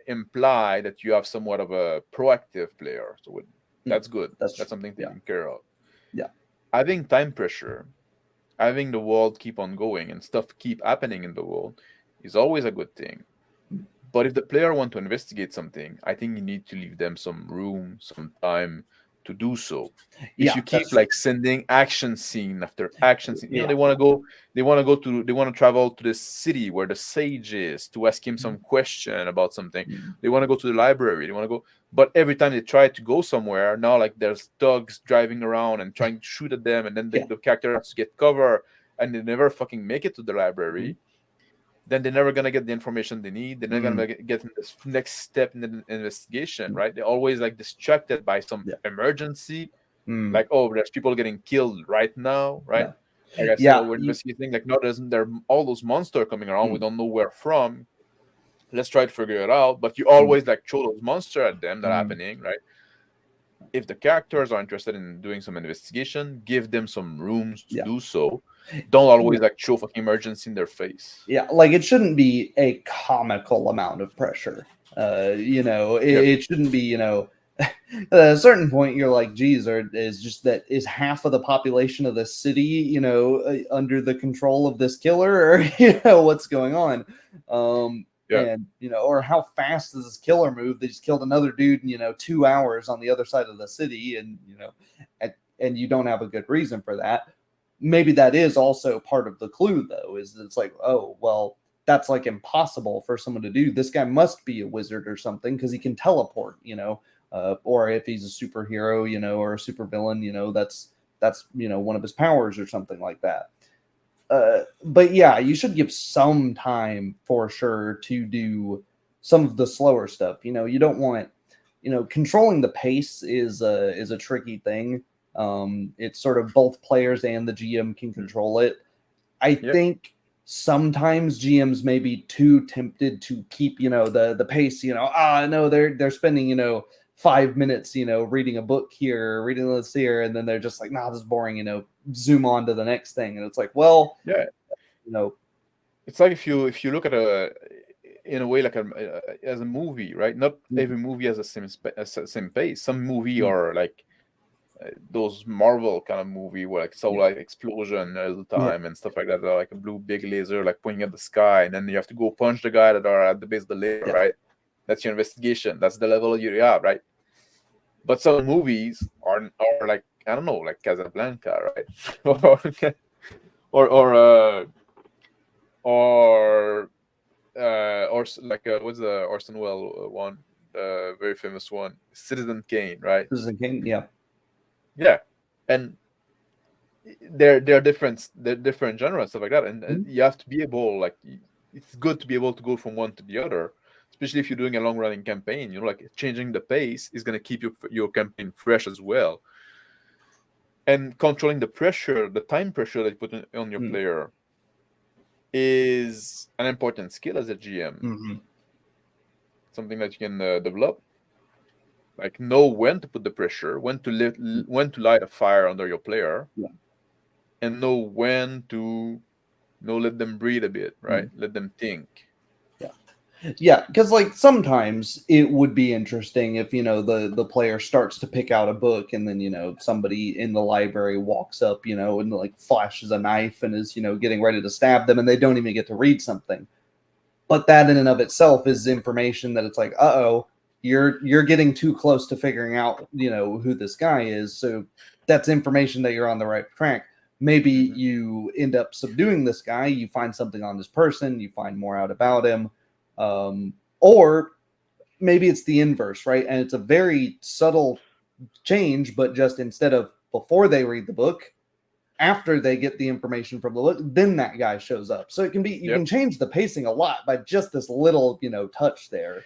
imply that you have somewhat of a proactive player. So mm, that's good. that's That's true. something Yeah, taken care of. yeah, Having time pressure, having the world keep on going and stuff keep happening in the world is always a good thing. mm, But if the player want to investigate something, I think you need to leave them some room, some time to do so. If yeah, you that's keep true. like sending action scene after action scene, Yeah, they want to travel to the city where the sage is to ask him mm, some question about something. mm, They want to go to the library. They want to go, but every time they try to go somewhere, now like there's thugs driving around and trying to shoot at them, and then yeah, the character has to get cover, and they never fucking make it to the mm, library. Then they're never gonna get the information they need. They're not mm, gonna get in this next step in the investigation, right? They're always like distracted by some yeah, emergency, mm, like, oh, there's people getting killed right now, right? yeah, Like I said, oh, yeah, we're investigating. Like, no, there are all those monsters coming around. We mm, don't know where from. Let's try to figure it out. But you mm, always like throw those monsters at them that are mm, happening, right? If the characters are interested in doing some investigation, give them some rooms to yeah, do so. Don't always yeah. like show fucking emergency in their face. Yeah, like it shouldn't be a comical amount of pressure. Yep. It shouldn't be, at a certain point you're like, geez, or is just that is half of the population of the city, under the control of this killer, or what's going on? Yeah. And or how fast does this killer move? They just killed another dude in, 2 hours on the other side of the city, and and you don't have a good reason for that. Maybe that is also part of the clue, though, is that it's like, oh, well, that's like impossible for someone to do. This guy must be a wizard or something because he can teleport, or if he's a superhero, or a supervillain, that's one of his powers or something like that. But yeah, you should give some time for sure to do some of the slower stuff. You don't want, controlling the pace is a tricky thing. It's sort of both players and the GM can control it. I Yep. think sometimes GMs may be too tempted to keep, the pace, no, they're spending, 5 minutes, reading a book here, reading this here, and then they're just like, nah, this is boring, zoom on to the next thing. And it's like, well, Yeah. you know, It's like if you look at a in a way like as a movie, right? Not mm, every movie has same pace. Some movie mm, are like those Marvel kind of movie where like so yeah, like explosion all the yeah, time and stuff like that. Like a blue big laser like pointing at the sky, and then you have to go punch the guy that are at the base of the laser, yeah, right? That's your investigation. That's the level you have, right? But some movies are like, I don't know, like Casablanca, right? or or like what's the Orson Welles one, very famous one, Citizen Kane, right? Citizen King, yeah, Yeah, and they're different genres stuff like that, and mm, you have to be able like it's good to be able to go from one to the other, especially if you're doing a long running campaign. Like changing the pace is going to keep your campaign fresh as well, and controlling the pressure, the time pressure that you put on your mm, player is an important skill as a GM. mm-hmm, Something that you can develop, like know when to put the pressure, mm, when to light a fire under your player, yeah, and know when to let them breathe a bit, right? mm. Let them think. Yeah, because like sometimes it would be interesting if the player starts to pick out a book and then somebody in the library walks up and like flashes a knife and is getting ready to stab them and they don't even get to read something. But that in and of itself is information that it's like, uh-oh, you're getting too close to figuring out who this guy is. So that's information that you're on the right track. Maybe Hmm. you end up subduing this guy, you find something on this person, you find more out about him. Or maybe it's the inverse, right? And it's a very subtle change, but just instead of before they read the book, after they get the information from the book, then that guy shows up. So it can be, you can change the pacing a lot by just this little, touch there.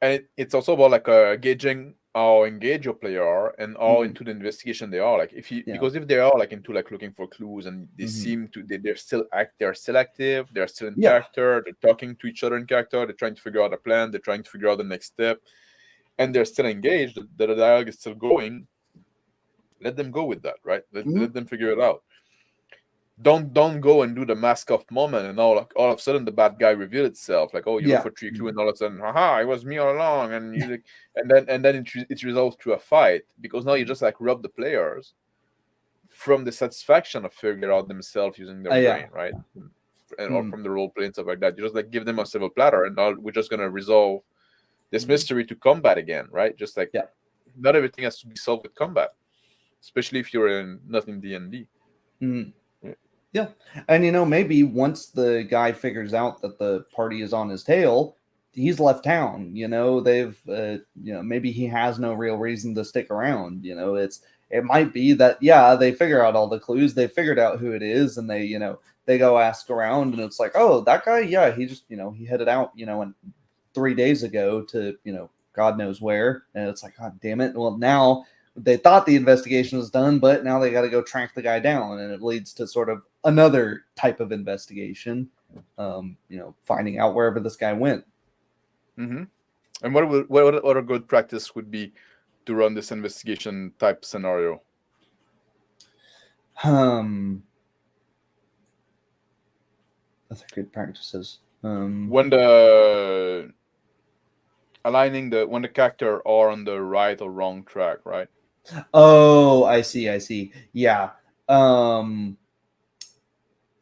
And it's also about like gauging how engaged your player are and how into the investigation they are. Like because if they are like into like looking for clues and they seem to they're still active, they're still in character, they're talking to each other in character, they're trying to figure out a plan, they're trying to figure out the next step, and they're still engaged, the dialogue is still going. Let them go with that, right? Let them figure it out. Don't go and do the mask off moment and all of a sudden the bad guy reveal itself, like, oh, you look for 3 clues and all of a sudden, haha, it was me all along, and you like, and then it resolves to a fight, because now you just like rob the players from the satisfaction of figuring out themselves using their brain, right? And or from the role play and stuff like that. You just like give them a silver platter, and now we're just gonna resolve this mystery to combat again, right? Just like not everything has to be solved with combat, especially if you're not in D&D. Yeah. And, maybe once the guy figures out that the party is on his tail, he's left town. They've, maybe he has no real reason to stick around. It might be that, they figure out all the clues, they figured out who it is, and they go ask around, and it's like, oh, that guy, he just, he headed out, and 3 days ago to, God knows where. And it's like, God damn it. Well, now they thought the investigation was done, but now they got to go track the guy down, and it leads to sort of another type of investigation, finding out wherever this guy went. And what a good practice would be to run this investigation type scenario? That's a good practices. When the character are on the right or wrong track, right? Oh, I see. Yeah.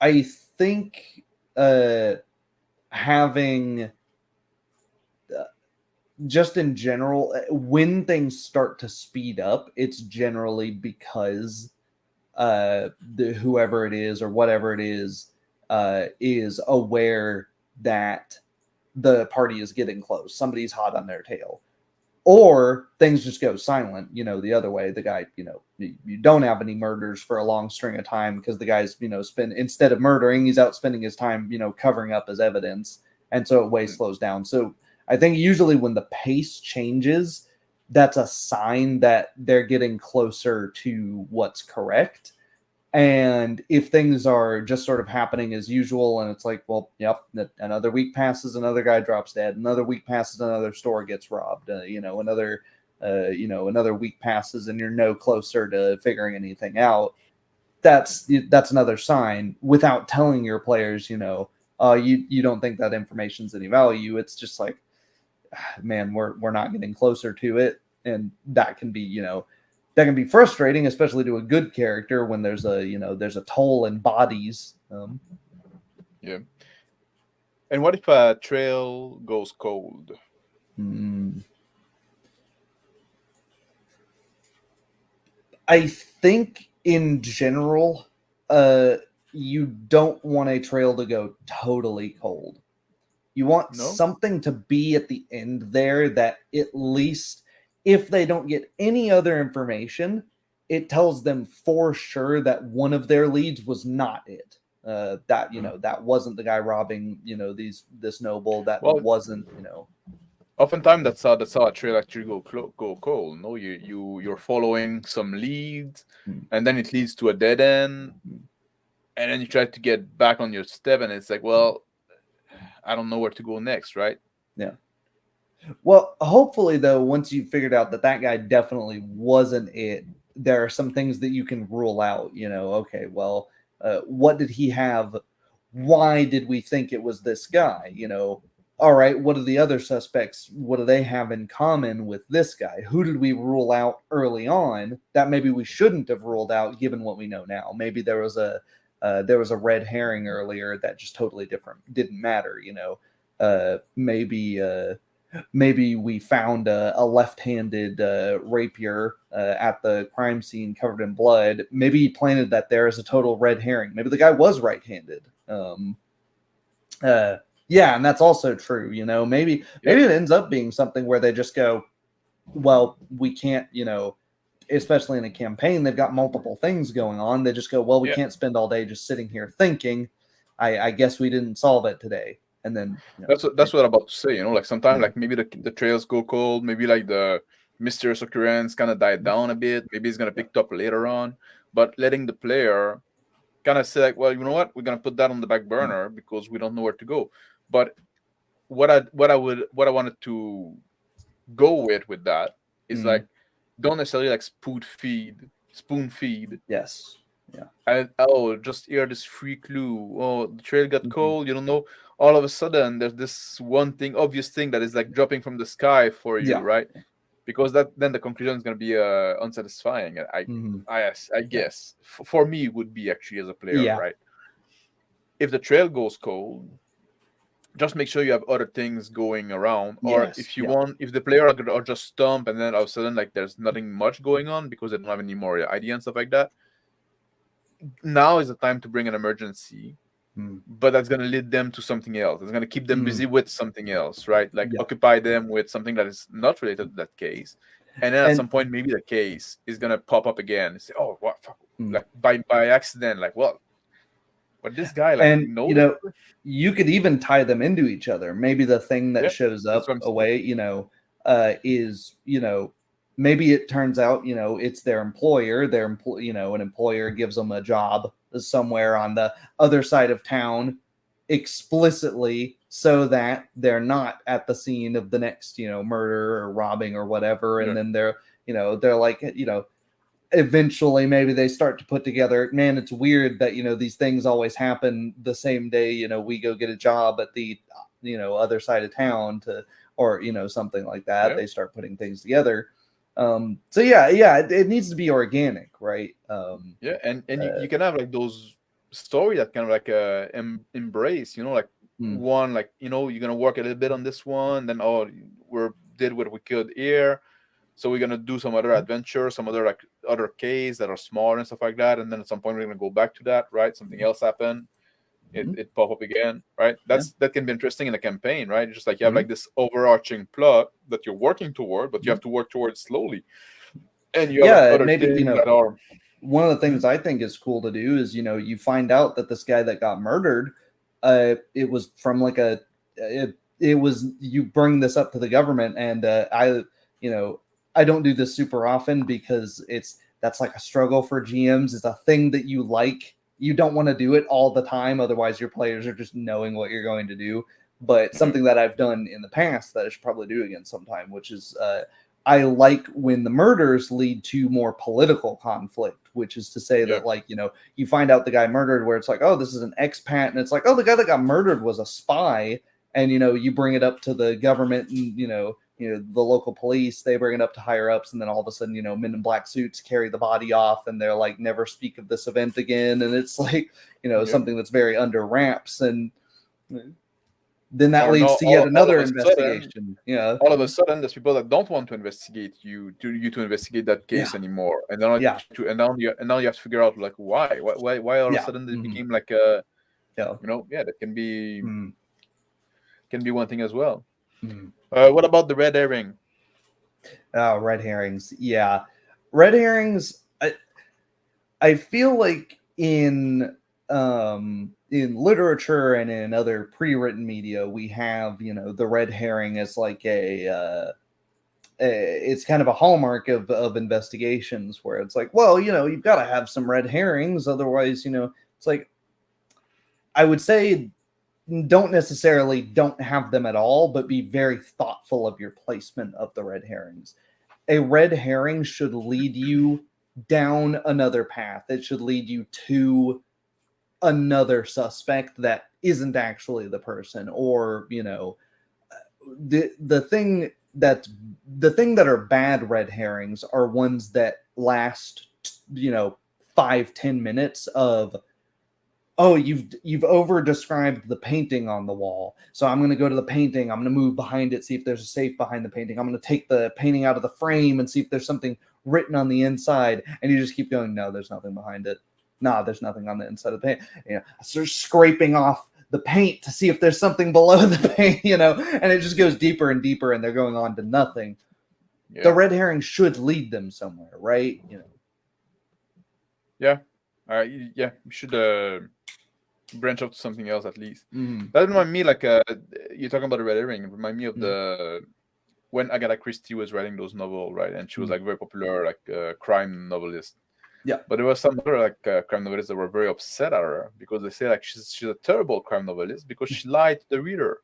I think having just in general, when things start to speed up, it's generally because whoever it is or whatever it is aware that the party is getting close. Somebody's hot on their tail. Or things just go silent, the other way. The guy, you don't have any murders for a long string of time because the guy's, instead of murdering, he's out spending his time, covering up his evidence. And so it way slows down. So I think usually when the pace changes, that's a sign that they're getting closer to what's correct. And if things are just sort of happening as usual, and it's like, well, yep, another week passes, another guy drops dead. Another week passes, another store gets robbed. Another week passes, and you're no closer to figuring anything out. That's another sign. Without telling your players, you don't think that information's any value. It's just like, man, we're not getting closer to it, and that can be, that can be frustrating, especially to a good character when there's a toll in bodies. Yeah. And what if a trail goes cold? I think in general, you don't want a trail to go totally cold. You want something to be at the end there that at least, if they don't get any other information, it tells them for sure that one of their leads was not it. That wasn't the guy robbing, this noble. That wasn't. Oftentimes that's how a trail actually go cold. No, you're following some leads, and then it leads to a dead end, and then you try to get back on your step, and it's like, well, I don't know where to go next, right? Yeah. Well, hopefully, though, once you figured out that guy definitely wasn't it, there are some things that you can rule out. Okay, well, what did he have? Why did we think it was this guy? All right, what are the other suspects? What do they have in common with this guy? Who did we rule out early on that maybe we shouldn't have ruled out given what we know now? Maybe there was a red herring earlier that just totally didn't matter. Maybe we found a left-handed rapier at the crime scene covered in blood. Maybe he planted that there as a total red herring. Maybe the guy was right-handed. Yeah, and that's also true. Maybe Yep. it ends up being something where they just go, well, we can't, especially in a campaign, they've got multiple things going on. They just go, well, we Yeah. can't spend all day just sitting here thinking. I guess we didn't solve it today. And then, That's what I'm about to say. Like sometimes, yeah. like maybe the trails go cold. Maybe like the mysterious occurrence kind of died down a bit. Maybe it's gonna Yeah. pick up later on. But letting the player kind of say like, well, you know what, we're gonna put that on the back burner because we don't know where to go. But what I wanted to go with that is Mm. like, don't necessarily like spoon feed. Yes. Yeah. And oh, just hear this free clue. Oh, the trail got Mm-hmm. cold. You don't know. All of a sudden, there's this one thing, obvious thing that is like dropping from the sky for you, Yeah. right? Because then the conclusion is going to be unsatisfying. Mm-hmm. I Yeah. guess for me it would be actually as a player, Yeah. right? If the trail goes cold, just make sure you have other things going around. Or Yes. if you Yeah. want, if the player are just stumped and then all of a sudden like there's nothing much going on because they don't have any more idea and stuff like that, now is the time to bring an emergency, Mm. but that's going to lead them to something else. It's going to keep them Mm. busy with something else, right? Like Yeah. occupy them with something that is not related to that case. And then at And some point, maybe the case is going to pop up again and say, oh, what? Fuck. mm. Like by accident, like, well, but this guy like and knows. you could even tie them into each other. Maybe the thing that Yeah, shows that's up what I'm saying. away, is, maybe it turns out, it's their employer. An employer gives them a job somewhere on the other side of town explicitly so that they're not at the scene of the next, murder or robbing or whatever. And Yeah, then they're like, eventually maybe they start to put together, man, it's weird that these things always happen the same day, we go get a job at the other side of town to, or something like that. yeah, They start putting things together. So yeah, it needs to be organic, right? yeah. And you can have like those story that kind of like embrace, like mm, one, like, you're gonna work a little bit on this one, then oh, we did what we could here. So we're gonna do some other adventure, some other like other cases that are smaller and stuff like that, and then at some point we're gonna go back to that, right? Something else happened, mm, it pop up again, right? yeah, That can be interesting in a campaign, right? Just like you have mm, like this overarching plot that you're working toward, but you mm. have to work towards slowly, and you have like Yeah, other maybe things that are one of the things I think is cool to do is, you find out that this guy that got murdered, it was from like it was, you bring this up to the government. And you know, I don't do this super often because that's like a struggle for GMs. It's a thing that you like. You don't want to do it all the time. Otherwise your players are just knowing what you're going to do. But Mhm. something that I've done in the past that I should probably do again sometime, which is, I like when the murders lead to more political conflict, which is to say Yeah, that, like, you find out the guy murdered where it's like, oh, this is an expat. And it's like, oh, the guy that got murdered was a spy. And, you bring it up to the government and, the local police, they bring it up to higher ups. And then all of a sudden, men in black suits carry the body off and they're like, never speak of this event again. And it's like, yeah. something that's very under wraps. And then that Or leads no, to yet all of another a sudden, investigation. Yeah. there's people that don't want to investigate you to investigate that Yeah. case anymore, and then Yeah. and now you have to figure out like why all of a Yeah. sudden it Mhm. became like a Yeah. that Mm. can be one thing as well. Mm. What about the red herring? Oh, red herrings. Yeah. Red herrings. I feel like in literature and in other pre-written media, we have, the red herring as like it's kind of a hallmark of investigations where it's like, well, you've got to have some red herrings. Otherwise, it's like, I would say don't have them at all, but be very thoughtful of your placement of the red herrings. A red herring should lead you down another path. It should lead you to another suspect that isn't actually the person, or the thing that are bad red herrings are ones that last 5-10 minutes of, oh, you've over described the painting on the wall, so I'm going to go to the painting, I'm going to move behind it, see if there's a safe behind the painting, I'm going to take the painting out of the frame and see if there's something written on the inside, and you just keep going, no, there's nothing behind it, nah, there's nothing on the inside of the paint, so scraping off the paint to see if there's something below the paint, and it just goes deeper and deeper, and they're going on to nothing. The red herring should lead them somewhere, right? Yeah. Yeah, we should branch out to something else at least. Mm-hmm. That remind me, like, you're talking about the red herring. It remind me of the when Agatha Christie was writing those novels, right? And she was like very popular, like crime novelist. Yeah. But there were some other like crime novelists that were very upset at her because they say like she's a terrible crime novelist because she lied to the reader.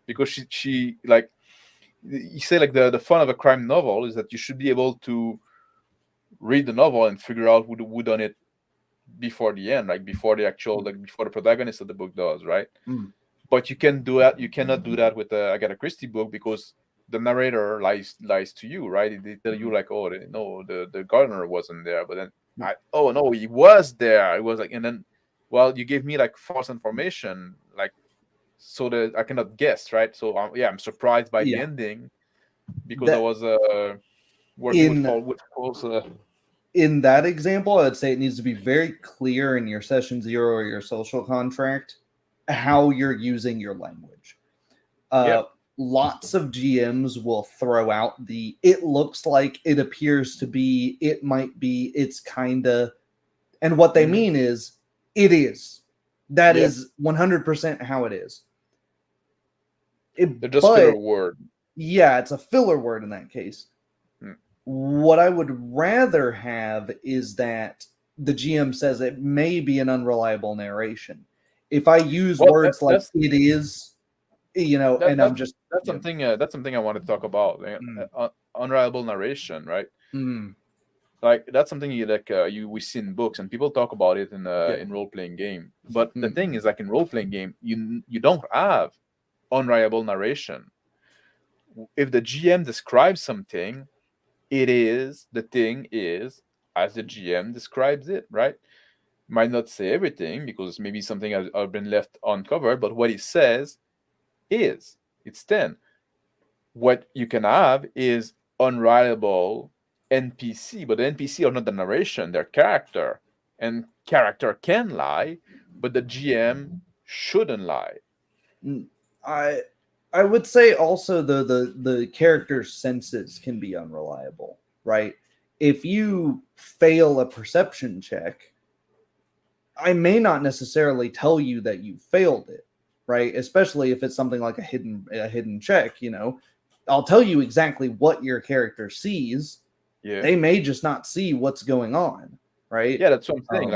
Because she like, you say like the fun of a crime novel is that you should be able to read the novel and figure out who done it before the end, like before the actual, like before the protagonist of the book does, right? But you can do that. You cannot do that with the Agatha Christie book because the narrator lies to you, right? They tell you like, oh, no, the gardener wasn't there, but then oh no, he was there. It was like, and then, well, you gave me like false information, like, so that I cannot guess, right? So yeah, I'm surprised by the ending because I was working with false. In that example, I'd say it needs to be very clear in your session 0 or your social contract how you're using your language. Lots of GMs will throw out the "it looks like," "it appears to be," "it might be," "it's kinda," and what they mean is "it is." That is 100% how it is. They're just filler word. Yeah, it's a filler word in that case. What I would rather have is that the GM says it may be an unreliable narration. If I use words like "it is," and I'm just that's something I want to talk about. Unreliable narration, right? Like that's something we see in books and people talk about it in role playing game. But the thing is, like in role playing game, you don't have unreliable narration. If the GM describes something, the thing is as the GM describes it, right? Might not say everything because maybe something has been left uncovered, but what he says is it's 10. What you can have is unreliable NPC, but the NPC are not the narration, they're character. And character can lie, but the GM shouldn't lie. I would say also the character's senses can be unreliable, right? If you fail a perception check, I may not necessarily tell you that you failed it, right? Especially if it's something like a hidden check, I'll tell you exactly what your character sees. Yeah. They may just not see what's going on, right? Yeah, that's what I'm saying.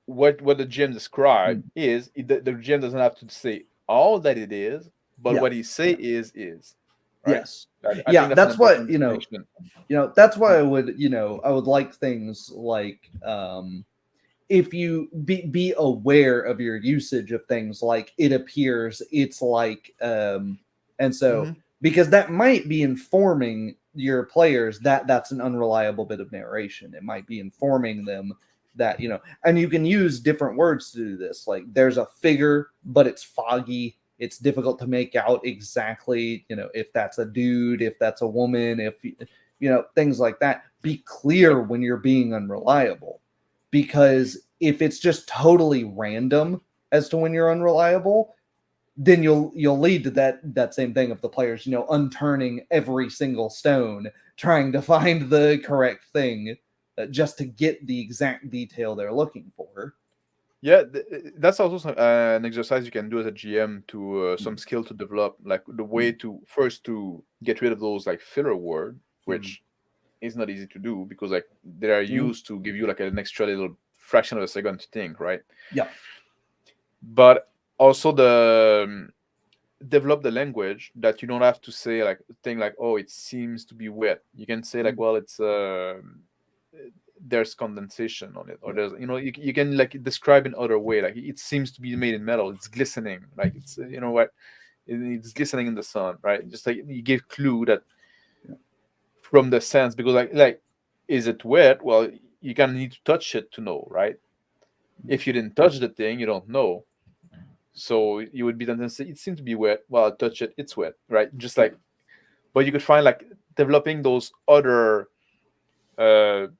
What the GM described is the GM doesn't have to say all that it is, but what he say is. Right? Yes. That's what that's why I would like things like if you be aware of your usage of things like "it appears," "it's like," and so because that might be informing your players that that's an unreliable bit of narration. It might be informing them that and you can use different words to do this. Like there's a figure, but it's foggy. It's difficult to make out exactly, if that's a dude, if that's a woman, if things like that. Be clear when you're being unreliable, because if it's just totally random as to when you're unreliable, then you'll lead to that same thing of the players, unturning every single stone, trying to find the correct thing just to get the exact detail they're looking for. Yeah, that's also an exercise you can do as a GM to some skill to develop, like the way to first to get rid of those like filler word, which is not easy to do because like they are used to give you like an extra little fraction of a second to think, right? Yeah. But also develop the language that you don't have to say like thing like, oh, it seems to be wet. You can say like, well, it's there's condensation on it, or there's you can like describe in other way, like it seems to be made in metal, it's glistening, like it's it's glistening in the sun, right? Just like you give clue that from the sense, because like is it wet? Well, you kind of need to touch it to know, right? If you didn't touch the thing, you don't know. So you would be then say it seems to be wet. Well, I'll touch it, it's wet, right? Just like, but you could find like developing those other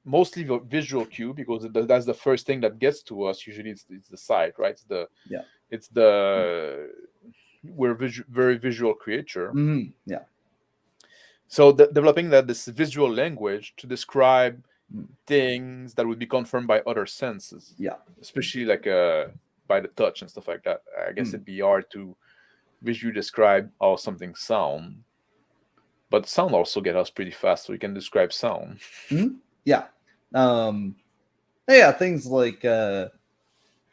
mostly visual cue, because that's the first thing that gets to us. Usually it's the sight, right? Yeah. It's the we're very visual creature. Yeah. So developing this visual language to describe Mm. things that would be confirmed by other senses, Yeah. especially like by the touch and stuff like that. I guess Mm. it'd be hard to visually describe how something sound, but sound also get us pretty fast, so we can describe sound. Yeah. Um, yeah, things like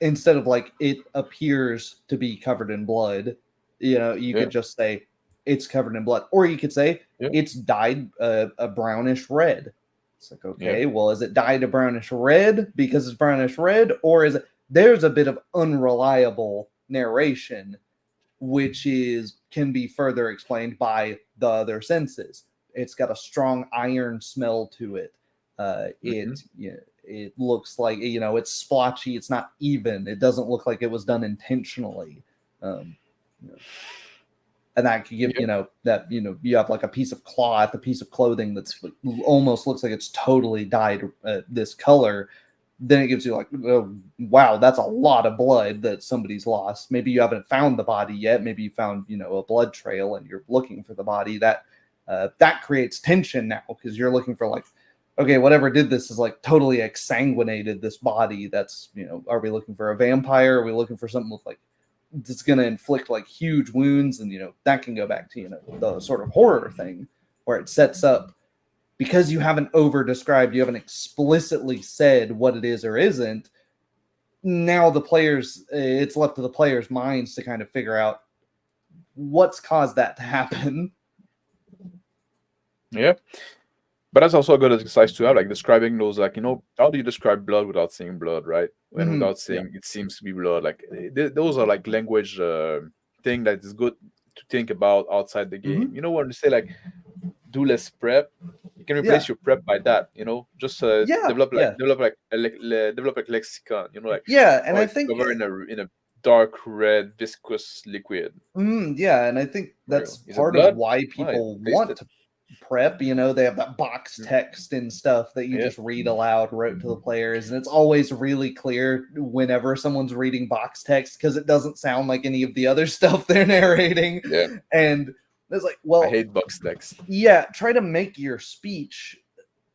instead of like it appears to be covered in blood, you Yeah, could just say it's covered in blood, or you could say yeah, it's dyed a brownish red. It's like, yeah, okay, well, is it dyed a brownish red because it's brownish red, or is it? There's a bit of unreliable narration, which is can be further explained by the other senses. It's got a strong iron smell to it. hmm, It looks like it's splotchy. It's not even. It doesn't look like it was done intentionally. Um, you know, and that could give yeah, that you have like a piece of cloth, a piece of clothing that's like, almost looks like it's totally dyed this color. Then it gives you like, oh, wow, that's a lot of blood that somebody's lost. Maybe you haven't found the body yet. Maybe you found a blood trail and you're looking for the body. That creates tension now because you're looking for like, okay, whatever did this is like totally exsanguinated this body. That's are we looking for a vampire? Are we looking for something with like that's going to inflict like huge wounds? And that can go back to the sort of horror thing where it sets up, because you haven't over described, you haven't explicitly said what it is or isn't. Now it's left to the players' minds to kind of figure out what's caused that to happen. yeah. But that's also a good exercise to have, like describing those, like, how do you describe blood without seeing blood, right? And without Yeah. saying it seems to be blood. Like those are like language thing that is good to think about outside the game. When you say like do less prep, you can Yeah. replace your prep by that. Just Yeah. Yeah. develop like lexicon. Like, Yeah. And oh, I it's think covered in a dark red viscous liquid. yeah, and I think that's Is it part of blood? why Oh, I people taste want it. to prep. They have that box Mm. text and stuff that you Yeah, just read aloud, wrote to the players, and it's always really clear whenever someone's reading box text because it doesn't sound like any of the other stuff they're narrating. yeah. And it's like, I well, hate box text. yeah, try to make your speech,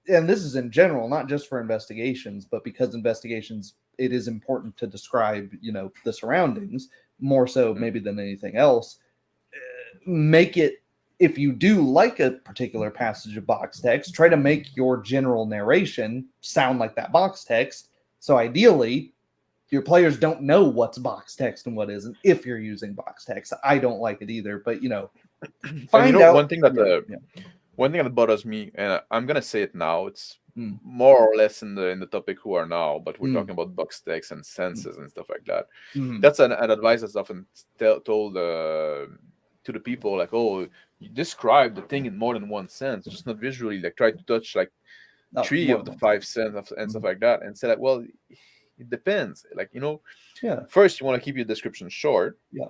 and this is in general, not just for investigations, but because investigations, it is important to describe, the surroundings more so Mm. maybe than anything else. Make it, if you do like a particular passage of box text, try to make your general narration sound like that box text. So ideally, your players don't know what's box text and what isn't if you're using box text. I don't like it either, but And find out. Yeah, one thing that bothers me, and I'm gonna say it now, it's mm, more or less in the topic who are now, but we're mm, talking about box text and senses and stuff like that. mm, That's an advice that's often told to the people, like, oh, you describe the thing in more than one sense, just not visually. Like, try to touch like oh, three more of than the one. five senses and stuff Mm, like that, and say like, well, it depends. Like, yeah, first you want to keep your description short. yeah,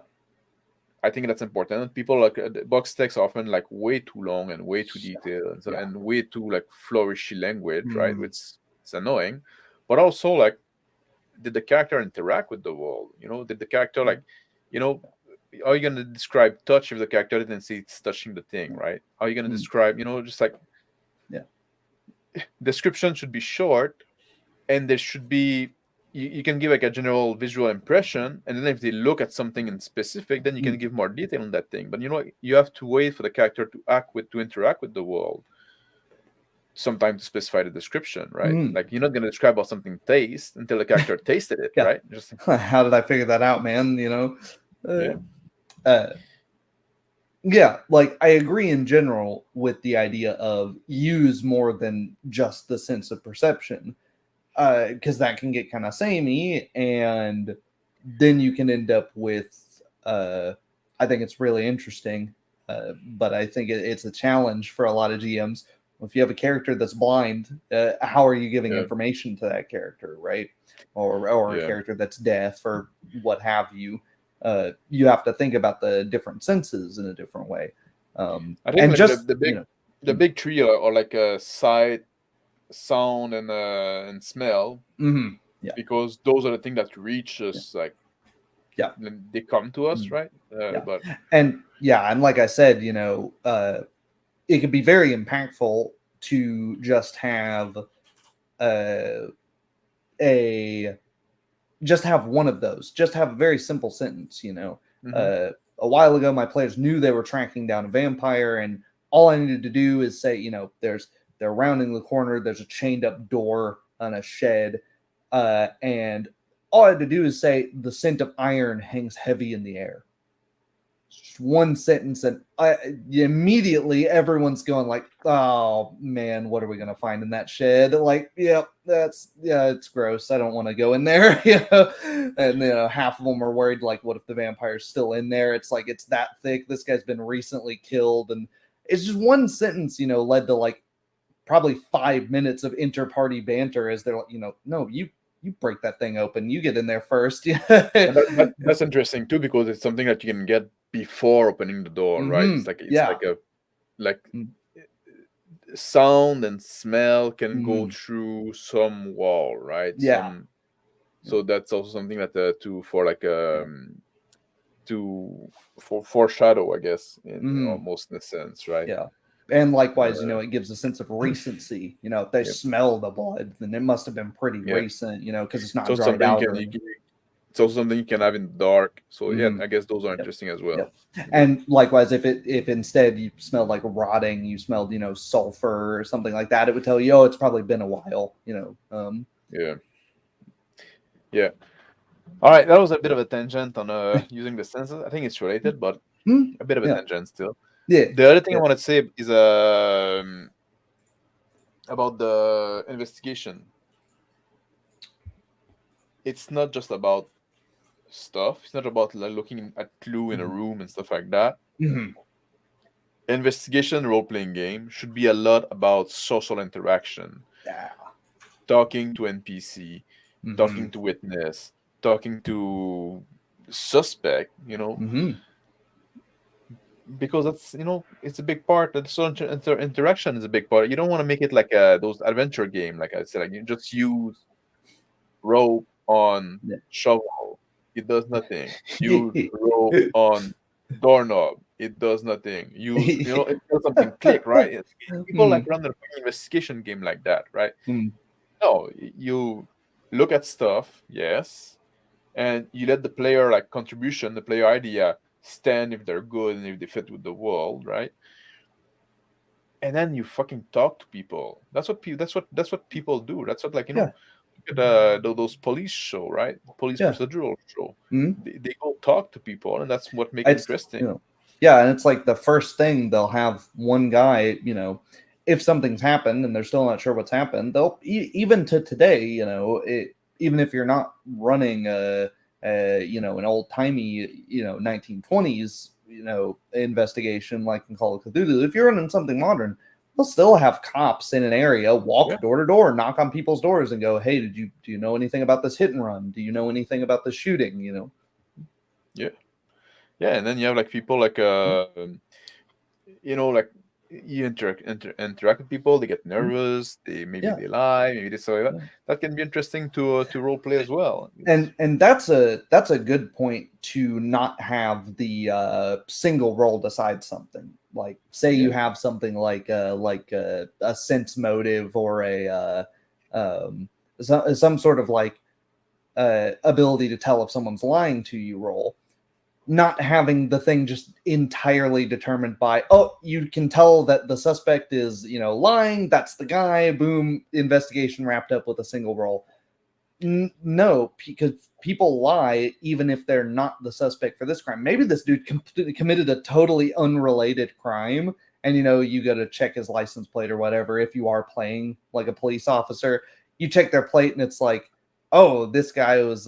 I think that's important. People like the box text often like way too long and way too detailed, and, yeah. and way too like flourishy language, right? Mm, Which it's annoying, but also like, did the character interact with the world? Did the character like, you know, how are you gonna describe touch if the character didn't see it's touching the thing, right? How are you gonna mm, describe, just like yeah, description should be short, and there should be you can give like a general visual impression, and then if they look at something in specific, then you can mm, give more detail on that thing. But you have to wait for the character to interact with the world, sometime to specify the description, right? mm, Like, you're not going to describe how something tastes until the character tasted it, yeah. right? Just How did I figure that out, man? yeah, Uh, yeah, like I agree in general with the idea of use more than just the sense of perception, because that can get kind of samey, and then you can end up with. I think it's really interesting, but I think it's a challenge for a lot of GMs. If you have a character that's blind, how are you giving yeah, information to that character, right? Or a yeah. character that's deaf or what have you? You have to think about the different senses in a different way. I think And like just the big three are like a sight, sound and smell, Yeah, because those are the things that reach yeah, us. Like yeah, they come to us, mm, right? yeah, But and yeah, and like I said, it could be very impactful to just have uh, a just have one of those. Just have a very simple sentence. mm-hmm. A while ago, my players knew they were tracking down a vampire, and all I needed to do is say, they're rounding the corner. There's a chained up door on a shed, and all I had to do is say the scent of iron hangs heavy in the air. Just one sentence, and immediately everyone's going like, "Oh man, what are we gonna find in that shed?" Like, yep, it's gross. I don't want to go in there. And half of them are worried like, what if the vampire's still in there? It's like it's that thick. This guy's been recently killed, and it's just one sentence, led to like probably 5 minutes of inter-party banter as they're like, no, you break that thing open, you get in there first. And that's interesting too, because it's something that you can get before opening the door, right? Mm-hmm. It's Yeah. like a like Mm-hmm. sound and smell can go Mm-hmm. through some wall, right? Yeah. So that's also something that to for like to for foreshadow, I guess, in Mm-hmm. almost in a sense, right? Yeah. And likewise, Uh, it gives a sense of recency. If they yeah, smell the blood, then it must have been pretty yeah. recent, because it's not So dried something you out can or anything. it's also something you can have in the dark. So yeah, Mm-hmm. I guess those are Yep. interesting as well. Yep. And likewise, if instead you smelled like rotting, you smelled, sulfur or something like that, it would tell you, oh, it's probably been a while, Yeah, yeah. All right, that was a bit of a tangent on using the senses. I think it's related, but a bit of a yeah. tangent still. Yeah. The other thing I Yeah. want to say is about the investigation. It's not just about stuff. It's not about like looking at clue in a room and stuff like that. Mm-hmm. Investigation role playing game should be a lot about social interaction, Yeah. talking to NPC, Mm-hmm. talking to witness, talking to suspect. Mm-hmm. Because that's it's a big part. The social interaction is a big part. You don't want to make it like those adventure game, like I said, like you just use rope on Yeah. shovel, it does nothing. Use rope on doorknob, it does nothing. Use it does something, click, right? People like Mm, run the investigation game like that, right? mm, No, you look at stuff, yes, and you let the player like contribution, the player idea stand if they're good and if they fit with the world, right? And then you fucking talk to people. That's what people do. That's what, like, yeah, look at those police show, right? Police yeah. procedural show. Mm. They go talk to people, and that's what make it It's interesting. yeah, and it's like the first thing they'll have one guy, if something's happened and they're still not sure what's happened, they'll even to today, even if you're not running an old timey, 1920s, investigation like in Call of Cthulhu, if you're running something modern, they'll still have cops in an area Yeah, walk door to door, knock on people's doors, and go, "Hey, do you know anything about this hit and run? Do you know anything about the shooting?" yeah, yeah. And then you have like people like like you interact with people. They get Mhm. nervous. Maybe Yeah. they lie. Maybe they say that. Yeah. That can be interesting to role play as well. And that's a good point to not have the single roll decide something. Like say you Yeah, have something like a sense motive or um, some sort of like ability to tell if someone's lying to you roll. Not having the thing just entirely determined by, oh, you can tell that the suspect is lying, that's the guy, boom, investigation wrapped up with a single roll. No, because people lie even if they're not the suspect for this crime. Maybe this dude committed a totally unrelated crime, and you got to check his license plate or whatever. If you are playing like a police officer, you check their plate, and it's like, oh, this guy was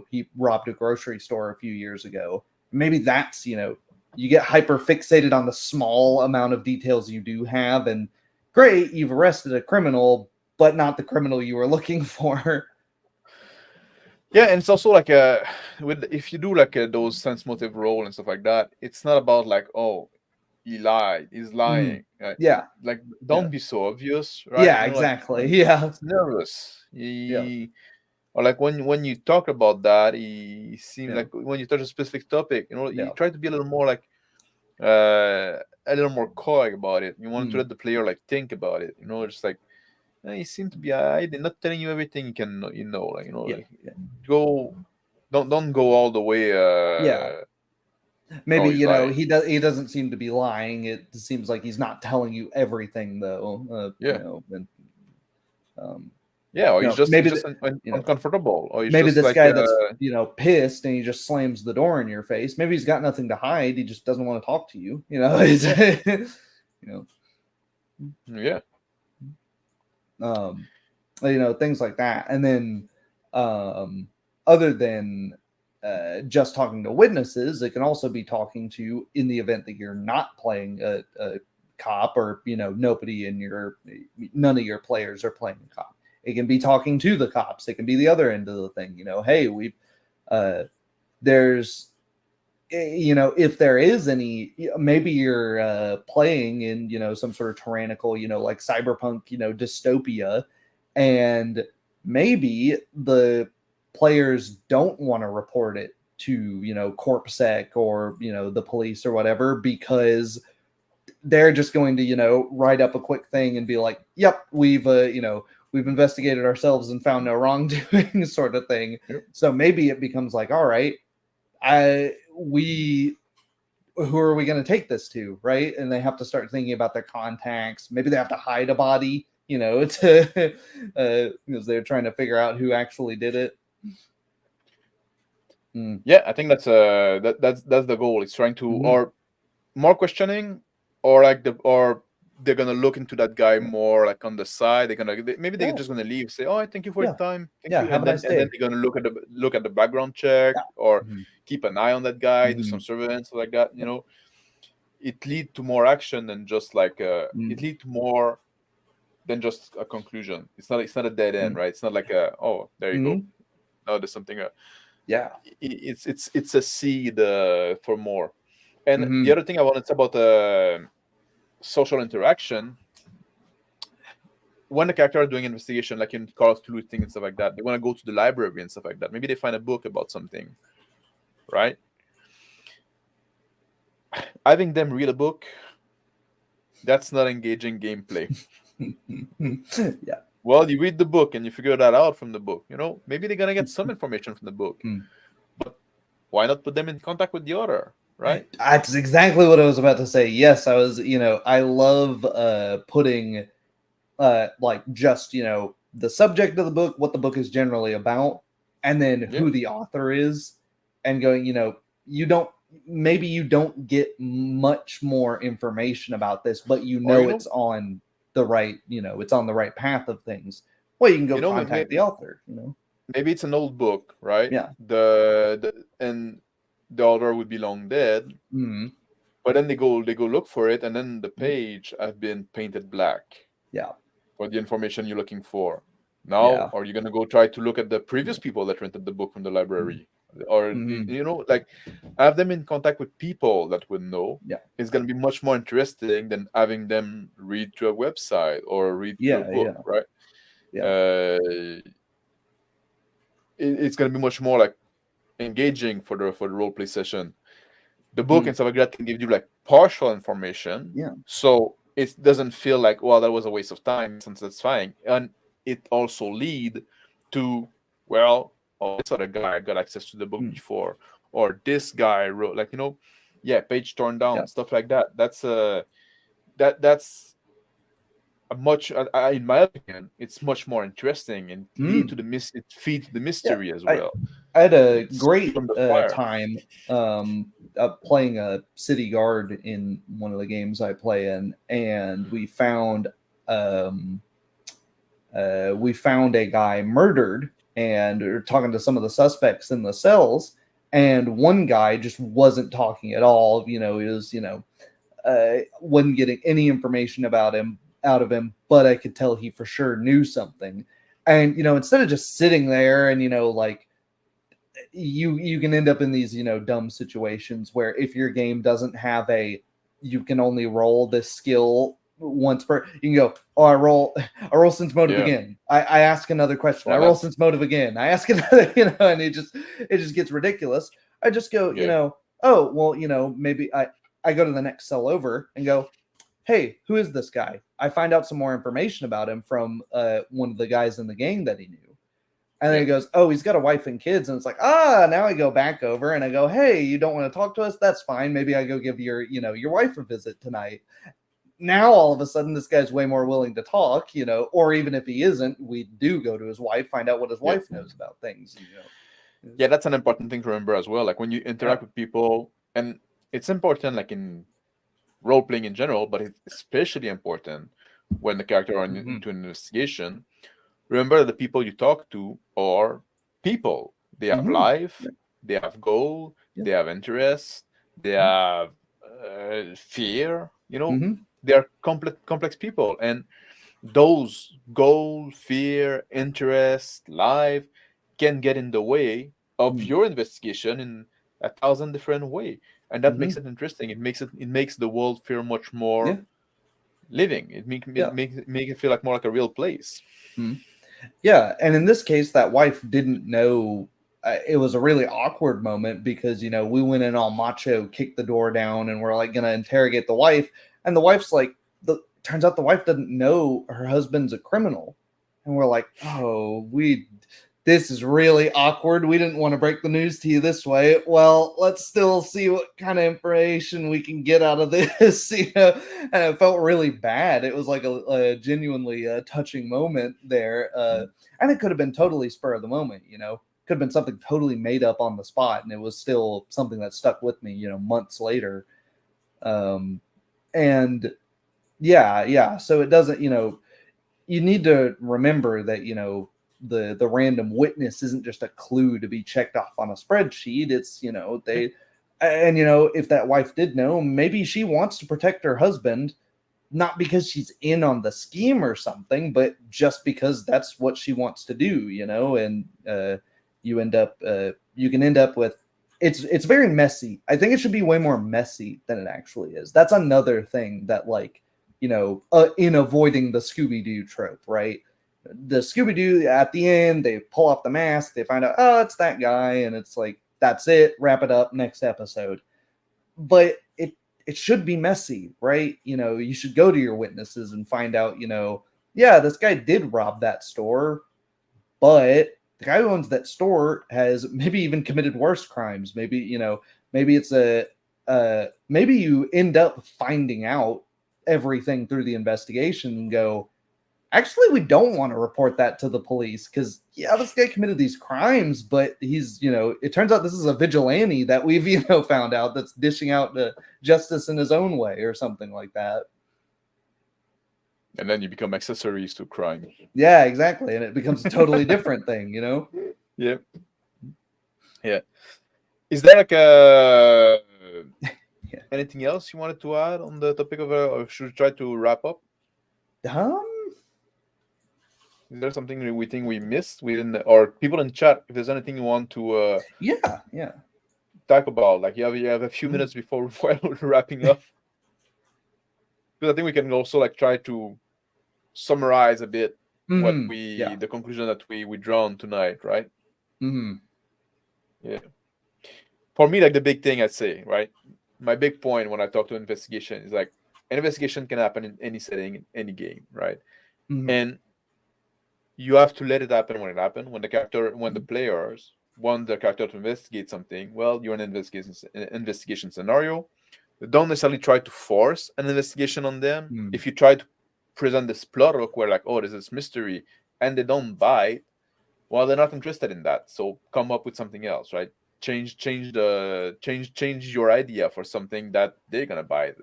he robbed a grocery store a few years ago. Maybe that's you get hyper fixated on the small amount of details you do have, and great, you've arrested a criminal, but not the criminal you were looking for. yeah, and it's also like with if you do like those sense motive role and stuff like that, it's not about like, oh, he lied, he's lying. Yeah. Like, Yeah. don't be so obvious, right? Yeah, Like, exactly. Yeah. he's nervous. Yeah. Or like when you talk about that, he seems Yeah. like when you touch a specific topic, you Yeah. try to be a little more like a little more coy about it. You want to Mm. let the player like think about it. Just like, he seemed to be. They're not telling you everything like Yeah. like, Yeah. go, don't go all the way. Yeah. Oh, Maybe, he's lying. he doesn't seem to be lying. It seems like he's not telling you everything though. Yeah, And um yeah. Or he's maybe just you know, uncomfortable, or he's maybe just this like guy that's pissed and he just slams the door in your face. Maybe he's got nothing to hide. He just doesn't want to talk to you. yeah, You know, yeah, um, things like that. And then, um, other than just talking to witnesses, it can also be talking to, in the event that you're not playing a cop, or nobody none of your players are playing a cop. It can be talking to the cops. It can be the other end of the thing. Hey, there's if there is any, maybe you're playing in some sort of tyrannical like cyberpunk dystopia, and maybe the players don't want to report it to corpsec or the police or whatever, because they're just going to write up a quick thing and be like, yep, we've investigated ourselves and found no wrongdoing sort of thing. yep. So maybe it becomes like, all right, who are we going to take this to, right? And they have to start thinking about their contacts. Maybe they have to hide a body, to because they're trying to figure out who actually did it. Yeah, I think that's the goal. It's trying to, or more questioning, or they're gonna look into that guy more like on the side. Maybe they're just gonna leave, say, "Oh, thank you for your time, thank you," Have a nice and then day. they're gonna look at the background check, or keep an eye on that guy, do some surveillance like that. It lead to more action than just like it lead to more than just a conclusion. It's not a dead end, right? It's not like oh, there you go. No, there's something. Yeah. It's a seed for more. And the other thing I wanted to say about social interaction, when the character are doing investigation, like in Call of Duty thing and stuff like that, they want to go to the library and stuff like that. Maybe they find a book about something, right? Having them read a book, that's not engaging gameplay. Yeah. Well, you read the book and you figure that out from the book. Maybe they're gonna get some information from the book, but why not put them in contact with the author, right? That's exactly what I was about to say. Yes, I love putting like just the subject of the book, what the book is generally about, and then who the author is, and going, maybe you don't get much more information about this, but it's on the right, it's on the right path of things. Well, you can go contact the author, Maybe it's an old book, right? Yeah. And the author would be long dead. But then they go look for it, and then the page have been painted black. Yeah. For the information you're looking for. Now, are you gonna go try to look at the previous people that rented the book from the library? Or like have them in contact with people that would know. Yeah. It's gonna be much more interesting than having them read through a website or read through a book, right? Yeah. It's gonna be much more like engaging for the role play session. The book and stuff like that can give you like partial information. Yeah. So it doesn't feel like, well, that was a waste of time, since that's fine. And it also lead to, well, oh, this other guy got access to the book before, or this guy wrote, like, page torn down, stuff like that. That's a much, in my opinion, it's much more interesting, and lead to it feeds the mystery as well. I had a great time playing a city guard in one of the games I play in, and we found a guy murdered, and we were talking to some of the suspects in the cells, and one guy just wasn't talking at all. He was wasn't getting any information about him out of him, but I could tell he for sure knew something. And instead of just sitting there and like, you can end up in these dumb situations where if your game doesn't have a you can only roll this skill once per. You can go, oh, I roll sense motive Yeah. again. I ask another question. I Well, roll that's sense motive again. I ask another, and it just gets ridiculous. I just go, yeah. oh well, maybe I go to the next cell over and go, hey, who is this guy? I find out some more information about him from one of the guys in the gang that he knew. And then Yeah. he goes, oh, he's got a wife and kids. And it's like, now I go back over and I go, hey, you don't want to talk to us? That's fine. Maybe I go give your wife a visit tonight. Now all of a sudden this guy's way more willing to talk, or even if he isn't, we do go to his wife, find out what his Yeah. wife knows about things. Yeah, that's an important thing to remember as well. Like when you Yeah. interact with people, and it's important like in role playing in general, but it's especially important when the character are Mm-hmm. into an investigation. Remember that the people you talk to are people. They have Mm-hmm. life, Yeah. they have goal, Yeah. they have interest, they have fear. Mm-hmm. They are complex people, and those goal, fear, interest, life can get in the way of Mm-hmm. your investigation in a thousand different way, and that Mm-hmm. makes it interesting. It makes the world feel much more Yeah. living. It make it feel like more like a real place. Mm-hmm. Yeah, and in this case, that wife didn't know. It was a really awkward moment because we went in all macho, kicked the door down, and we're like gonna interrogate the wife, and the wife's like, the turns out the wife doesn't know her husband's a criminal, and we're like, oh, this is really awkward. We didn't want to break the news to you this way. Well, let's still see what kind of information we can get out of this, And it felt really bad. It was like a genuinely touching moment there, and it could have been totally spur of the moment. Could have been something totally made up on the spot, and it was still something that stuck with me. Months later, um, and yeah. So it doesn't. You need to remember that the random witness isn't just a clue to be checked off on a spreadsheet. It's they and if that wife did know, maybe she wants to protect her husband, not because she's in on the scheme or something, but just because that's what she wants to do. And you can end up with it's very messy. I think it should be way more messy than it actually is. That's another thing that in avoiding the Scooby-Doo trope, right? The Scooby-Doo at the end, they pull off the mask, they find out, oh, it's that guy, and it's like, that's it, wrap it up, next episode. But it should be messy, right? You should go to your witnesses and find out, yeah, this guy did rob that store, but the guy who owns that store has maybe even committed worse crimes. Maybe it's maybe you end up finding out everything through the investigation and go, actually, we don't want to report that to the police because, yeah, this guy committed these crimes, but he's, it turns out this is a vigilante that we've, found out that's dishing out the justice in his own way or something like that. And then you become accessories to crime. Yeah, exactly. And it becomes a totally different thing, Yeah. Yeah. Is there like a Yeah. anything else you wanted to add on the topic of, or should we try to wrap up? Um, Is there something we think we missed? We didn't, or people in chat, if there's anything you want to yeah. talk about, like you have a few Mhm. minutes before we're wrapping up. Because I think we can also like try to summarize a bit what Yeah. the conclusion that we drawn tonight, right? Mm-hmm. Yeah. For me, like the big thing I'd say, right? My big point when I talk to investigation is like an investigation can happen in any setting, in any game, right? Mm-hmm. And you have to let it happen when it happens. When the players want the character to investigate something, well, you're in an investigation scenario. Don't necessarily try to force an investigation on them. Mm-hmm. If you try to present this plot hook where like, oh, there's this mystery, and they don't buy it, well, they're not interested in that. So come up with something else, right? Change your idea for something that they're gonna buy.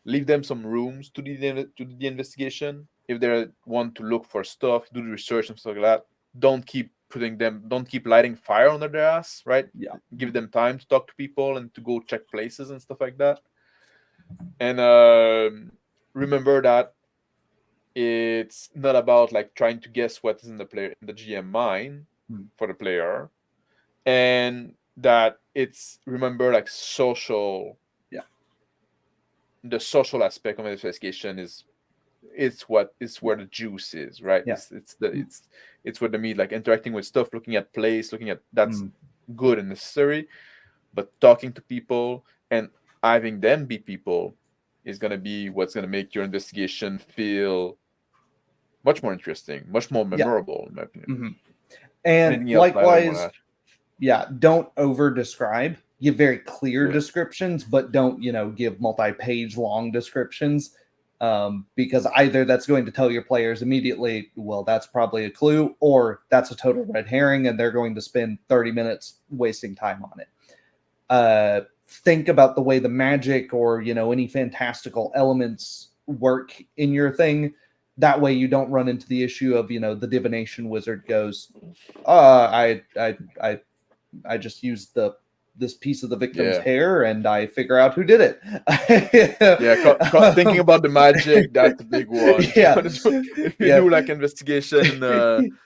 Leave them some rooms to the investigation. If they want to look for stuff, do the research and stuff like that. Don't keep lighting fire under their ass, right? Yeah. Give them time to talk to people and to go check places and stuff like that. And remember that it's not about like trying to guess what is in the GM mind Mm-hmm. for the player. And that it's, remember, like social, Yeah. the social aspect of investigation is, it's what it's where the juice is, right? Yeah. It's where the meat, like interacting with stuff, looking at place, looking at, that's Mm. good and necessary, but talking to people and having them be people is going to be what's going to make your investigation feel much more interesting, much more Yeah. memorable, in my opinion. Hmm. And Anything else, Tyler, you want to likewise, add? yeah, don't over describe. Give very clear Yeah. descriptions, but don't, give multi-page long descriptions. Because either that's going to tell your players immediately, well, that's probably a clue, or that's a total red herring, and they're going to spend 30 minutes wasting time on it. Think about the way the magic or any fantastical elements work in your thing. That way, you don't run into the issue of the divination wizard goes, I just used this piece of the victim's Yeah. hair and I figure out who did it. Yeah, thinking about the magic, that's a big one. Yeah, If you yeah, do like investigation in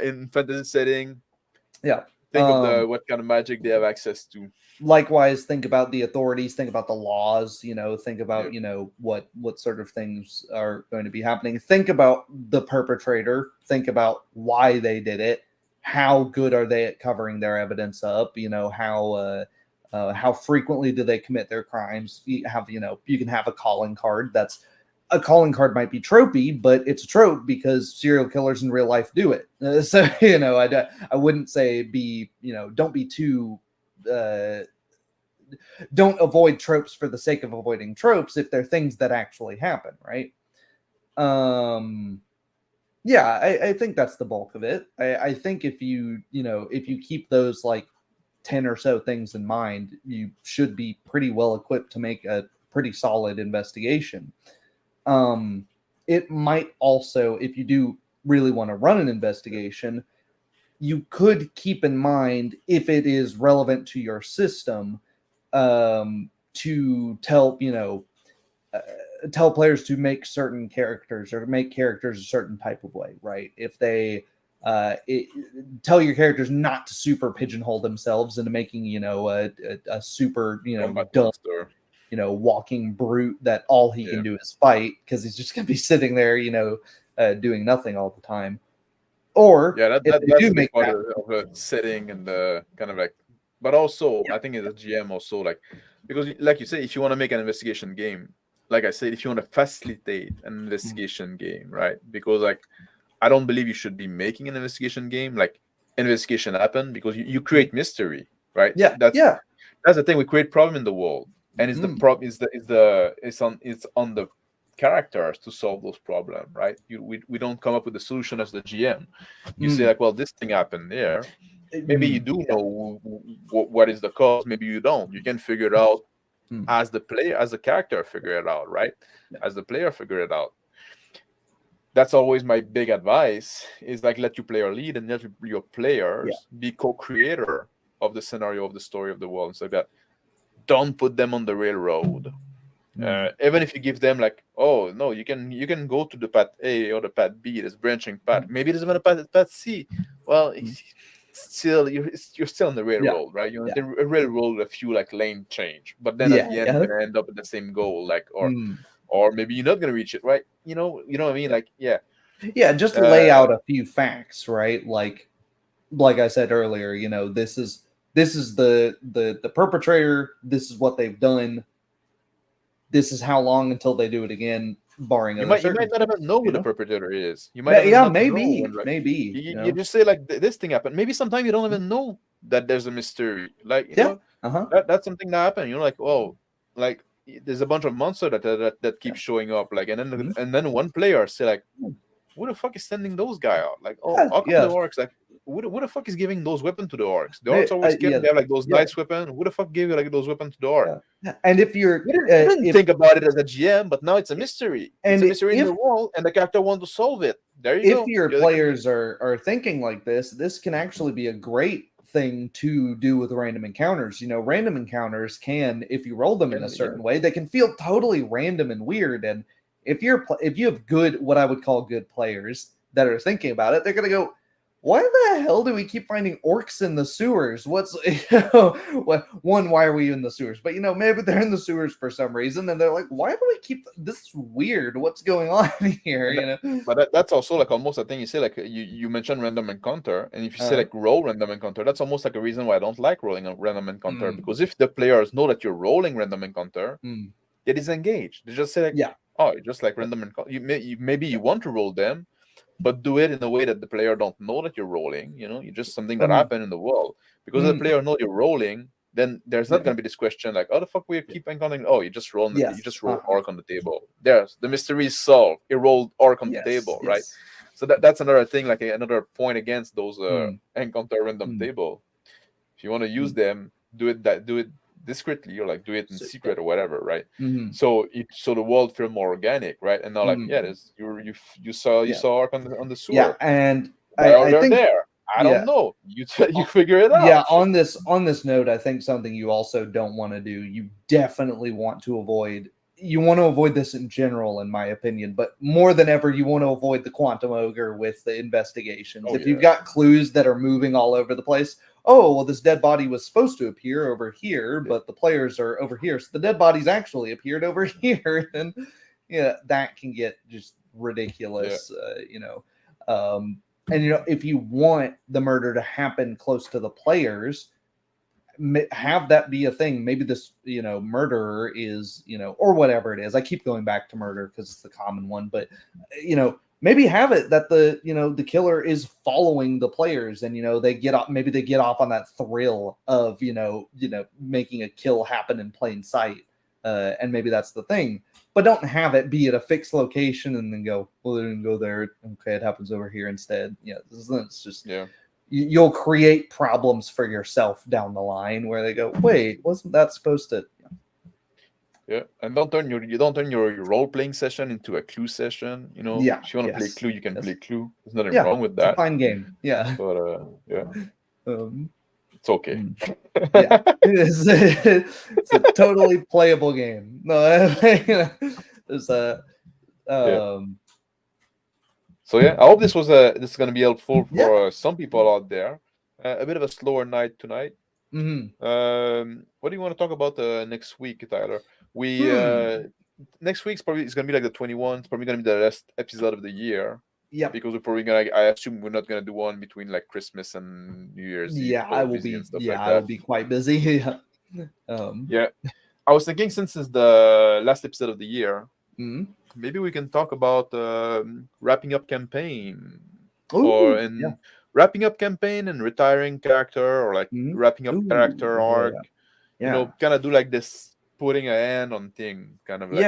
in fantasy setting, yeah. think of the what kind of magic they have access to. Likewise, think about the authorities, think about the laws, think Yeah. about what sort of things are going to be happening. Think about the perpetrator, think about why they did it, how good are they at covering their evidence up, how frequently do they commit their crimes. You can have a calling card. That's a calling card might be tropey, but it's a trope because serial killers in real life do it. So I wouldn't say don't be too uh, don't avoid tropes for the sake of avoiding tropes if they're things that actually happen, right? Um, yeah, I think that's the bulk of it. I think if if you keep those like 10 or so things in mind, you should be pretty well equipped to make a pretty solid investigation. It might also, if you do really want to run an investigation, you could keep in mind if it is relevant to your system, to uh, tell players to make certain characters or make characters a certain type of way, right? If they tell your characters not to super pigeonhole themselves into making a super Combat dumb monster. walking brute that all he Yeah. can do is fight because he's just going to be sitting there doing nothing all the time. Or Yeah, if they that's do a big make part that, of the setting and the kind of like, but also yeah. I think as a GM also, like, because like you say, if you want to make an investigation game, like I said, if you want to facilitate an Mm. investigation game, right? Because like I don't believe you should be making an investigation game like investigation happen, because you create mystery, right? Yeah, yeah. That's the thing. We create problem in the world, and it's the Mm. problem it's on the characters to solve those problems, right? We don't come up with the solution as the GM. You say Mm. like, well, this thing happened there. Maybe you Mm. do Yeah. know what is the cause. Maybe you don't. You can figure it out Mm. as the player, as the character, figure it out, right? Yeah. As the player, figure it out. That's always my big advice, is like, let your player lead and let your Yeah. players be co-creator of the scenario, of the story, of the world, and so that. Don't put them on the railroad. Mm. Even if you give them like, oh no, you can go to the path A or the path B, this branching path. Mm. Maybe there's even a path C. Well, Mm. still you're still on the Yeah. railroad, right? You're on Yeah. the railroad with a few like lane change, but then at Yeah. the end Yeah. you're gonna end up at the same goal, like, Mm. or maybe you're not gonna reach it, right? You know what I mean? Yeah. Like, yeah, Yeah. Just lay uh, out a few facts, right? Like I said earlier, this is the perpetrator. This is what they've done. This is how long until they do it again, barring you other might not even circumstances. know who the perpetrator is. You might even Yeah, not know when, maybe, right? maybe. You just say like, this thing happened. Maybe sometimes you don't even know that there's a mystery. Like, Yeah. Uh huh. that's something that happened. You're like, oh, like, there's a bunch of monsters that keep Yeah. showing up. Like, Mhm. and then one player say like, who the fuck is sending those guy out? Like, oh, Yeah. how come the Yeah. orcs, like, who the fuck is giving those weapons to the orcs? The orcs always scared. Yeah. They have like those Yeah. nice weapons. Who the fuck gave you like those weapons to the orc? Yeah. And if you're You didn't if think about it as a GM, but now it's a mystery. It's and a mystery in if the world, and the character wants to solve it. There you if go. your You're the character. players are thinking like this can actually be a great thing to do with random encounters. Random encounters can, if you roll them in a Yeah. certain way, they can feel totally random and weird. And if you have good, what I would call good players that are thinking about it, they're going to go, why the hell do we keep finding orcs in the sewers? What's one? Why are we in the sewers? But maybe they're in the sewers for some reason, and they're like, why do we keep this? Is weird. What's going on here? But that's also like almost a thing you say, like you mentioned random encounter, and if you say like roll random encounter, that's almost like a reason why I don't like rolling a random encounter, because if the players know that you're rolling random encounter, they disengage. They just say like, oh, just like random encounter. Maybe you want to roll them, but do it in a way that the player don't know that you're rolling. You're just something that happened in the world. Because if the player know you're rolling, then there's not going to be this question like, how the fuck we keep encountering? Oh, you just roll orc on the table. There's the mystery is solved. You rolled orc on the table, right? So that's another thing, like another point against those encounter random table. If you want to use them, do it discreetly, or like do it in secret or whatever, right? So the world feel more organic, right? And now like you saw orc on the sewer. And I think there. I don't know. You figure it out. Yeah, on this note, I think something you also don't want to do, you definitely want to avoid. You want to avoid this in general, in my opinion, but more than ever, you want to avoid the quantum ogre with the investigations. If you've got clues that are moving all over the place, oh, well, this dead body was supposed to appear over here, but the players are over here, so the dead body's actually appeared over here, and that can get just ridiculous, and if you want the murder to happen close to the players, have that be a thing. Maybe this murderer is or whatever it is. I keep going back to murder because it's the common one, but maybe have it that the killer is following the players, and they get off. Maybe they get off on that thrill of making a kill happen in plain sight, and maybe that's the thing. But don't have it be at a fixed location and then go, well, they didn't go there. Okay, it happens over here instead. It's just you'll create problems for yourself down the line where they go, wait, wasn't that supposed to? Yeah, and don't turn your role playing session into a clue session. If you want to play clue, you can play clue. There's nothing wrong with that. It's a fine game. Yeah, but it's okay. It's a totally playable game. No, there's a. So I hope this is going to be helpful for some people out there. A bit of a slower night tonight. What do you want to talk about next week, Tyler? We next week's probably is going to be like the 21. It's probably going to be the last episode of the year. Yeah, because we're probably gonna. I assume we're not gonna do one between like Christmas and New Year's. Yeah, I will be. Yeah, I will be quite busy. Yeah, I was thinking since it's the last episode of the year, maybe we can talk about wrapping up campaign, wrapping up campaign and retiring character, or like wrapping up character arc. Yeah. Kind of do like this, putting a hand on thing, kind of like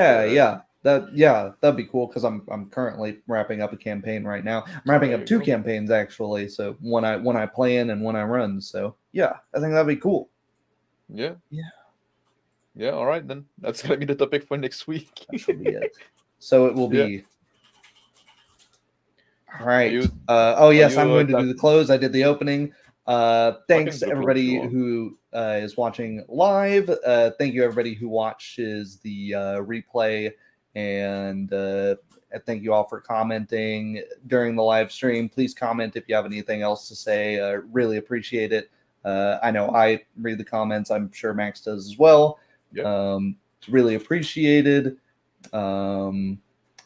that'd be cool because I'm currently wrapping up a campaign right now. I'm wrapping up two campaigns actually, so one I play in and one I run. So I think that'd be cool. Yeah. All right, then that's gonna be the topic for next week. That should be it. So it will be. All right. I'm going to do the close. I did the opening. Thanks everybody who is watching live. Thank you everybody who watches the replay. And thank you all for commenting during the live stream. Please comment if you have anything else to say. Really appreciate it. I know I read the comments. I'm sure Max does as well. It's really appreciated.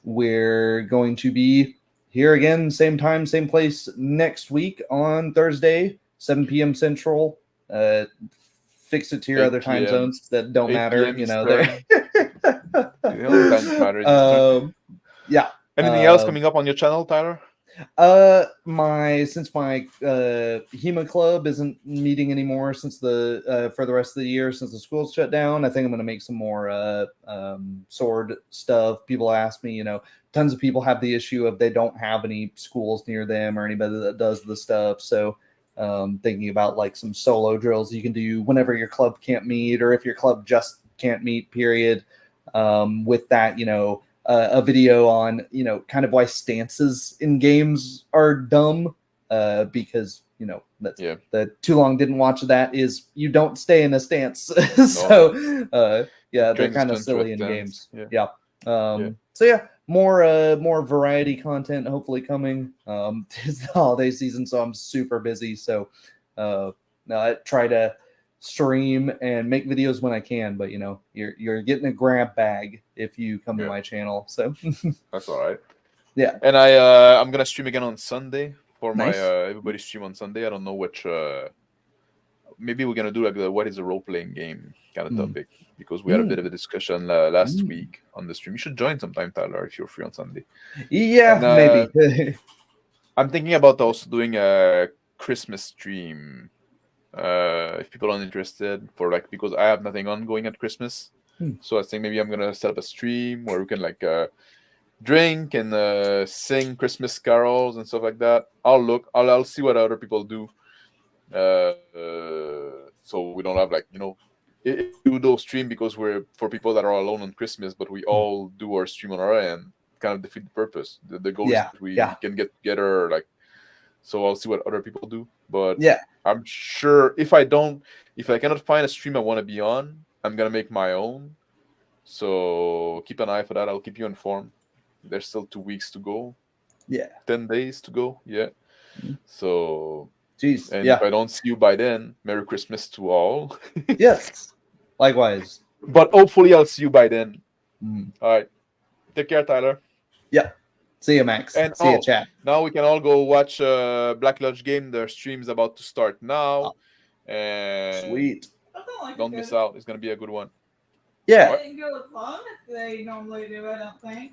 We're going to be here again, same time, same place next week on Thursday, 7 p.m. Central. Fix it to your other time zones that don't matter. Anything else coming up on your channel, Tyler? Since my HEMA club isn't meeting anymore since for the rest of the year since the school's shut down, I think I'm going to make some more sword stuff. People ask me, tons of people have the issue of they don't have any schools near them or anybody that does the stuff. So thinking about like some solo drills you can do whenever your club can't meet, or if your club just can't meet, period. With that, a video on, kind of why stances in games are dumb, because, the too long didn't watch that is you don't stay in a stance. So, they're kind of silly in games. So more variety content hopefully coming. It's the holiday season, so I'm super busy. So now I try to stream and make videos when I can, but you're getting a grab bag if you come to Yeah, my channel. So that's all right. yeah, And I'm gonna stream again on Sunday for my nice. everybody stream on Sunday. I don't know which. Maybe we're gonna do like the what is a role playing game kind of Mm. topic because we had a bit Mm. of a discussion last Mm. week on the stream. You should join sometime, Tyler, if you're free on Sunday. And Yeah, maybe. I'm thinking about also doing a Christmas stream. If people are interested, for like because I have nothing ongoing at Christmas, Hmm. so I think maybe I'm gonna set up a stream where we can like drink and sing Christmas carols and stuff like that. I'll look. I'll see what other people do. So we don't have like if we do those stream because we're for people that are alone on Christmas, but we Hmm. all do our stream on our end. Kind of defeat the purpose. The goal is Yeah, that we yeah, can get together. Like, so I'll see what other people do. But yeah, I'm sure if I cannot find a stream I want to be on, I'm gonna make my own. So keep an eye for that. I'll keep you informed. There's still 2 weeks to go, yeah. 10 days to go. Yeah. Mm. So, Jeez, and if yeah, I don't see you by then, Merry Christmas to all. yes. Likewise. But hopefully, I'll see you by then. Mm. All right. Take care, Tyler. Yeah. See you, Max. And See you, chat. now we can all go watch Black Lodge game. Their stream's about to start Oh, now, and sweet. don't miss out. It's gonna be a good one. Yeah. What? Didn't go as long as they normally do, I don't think.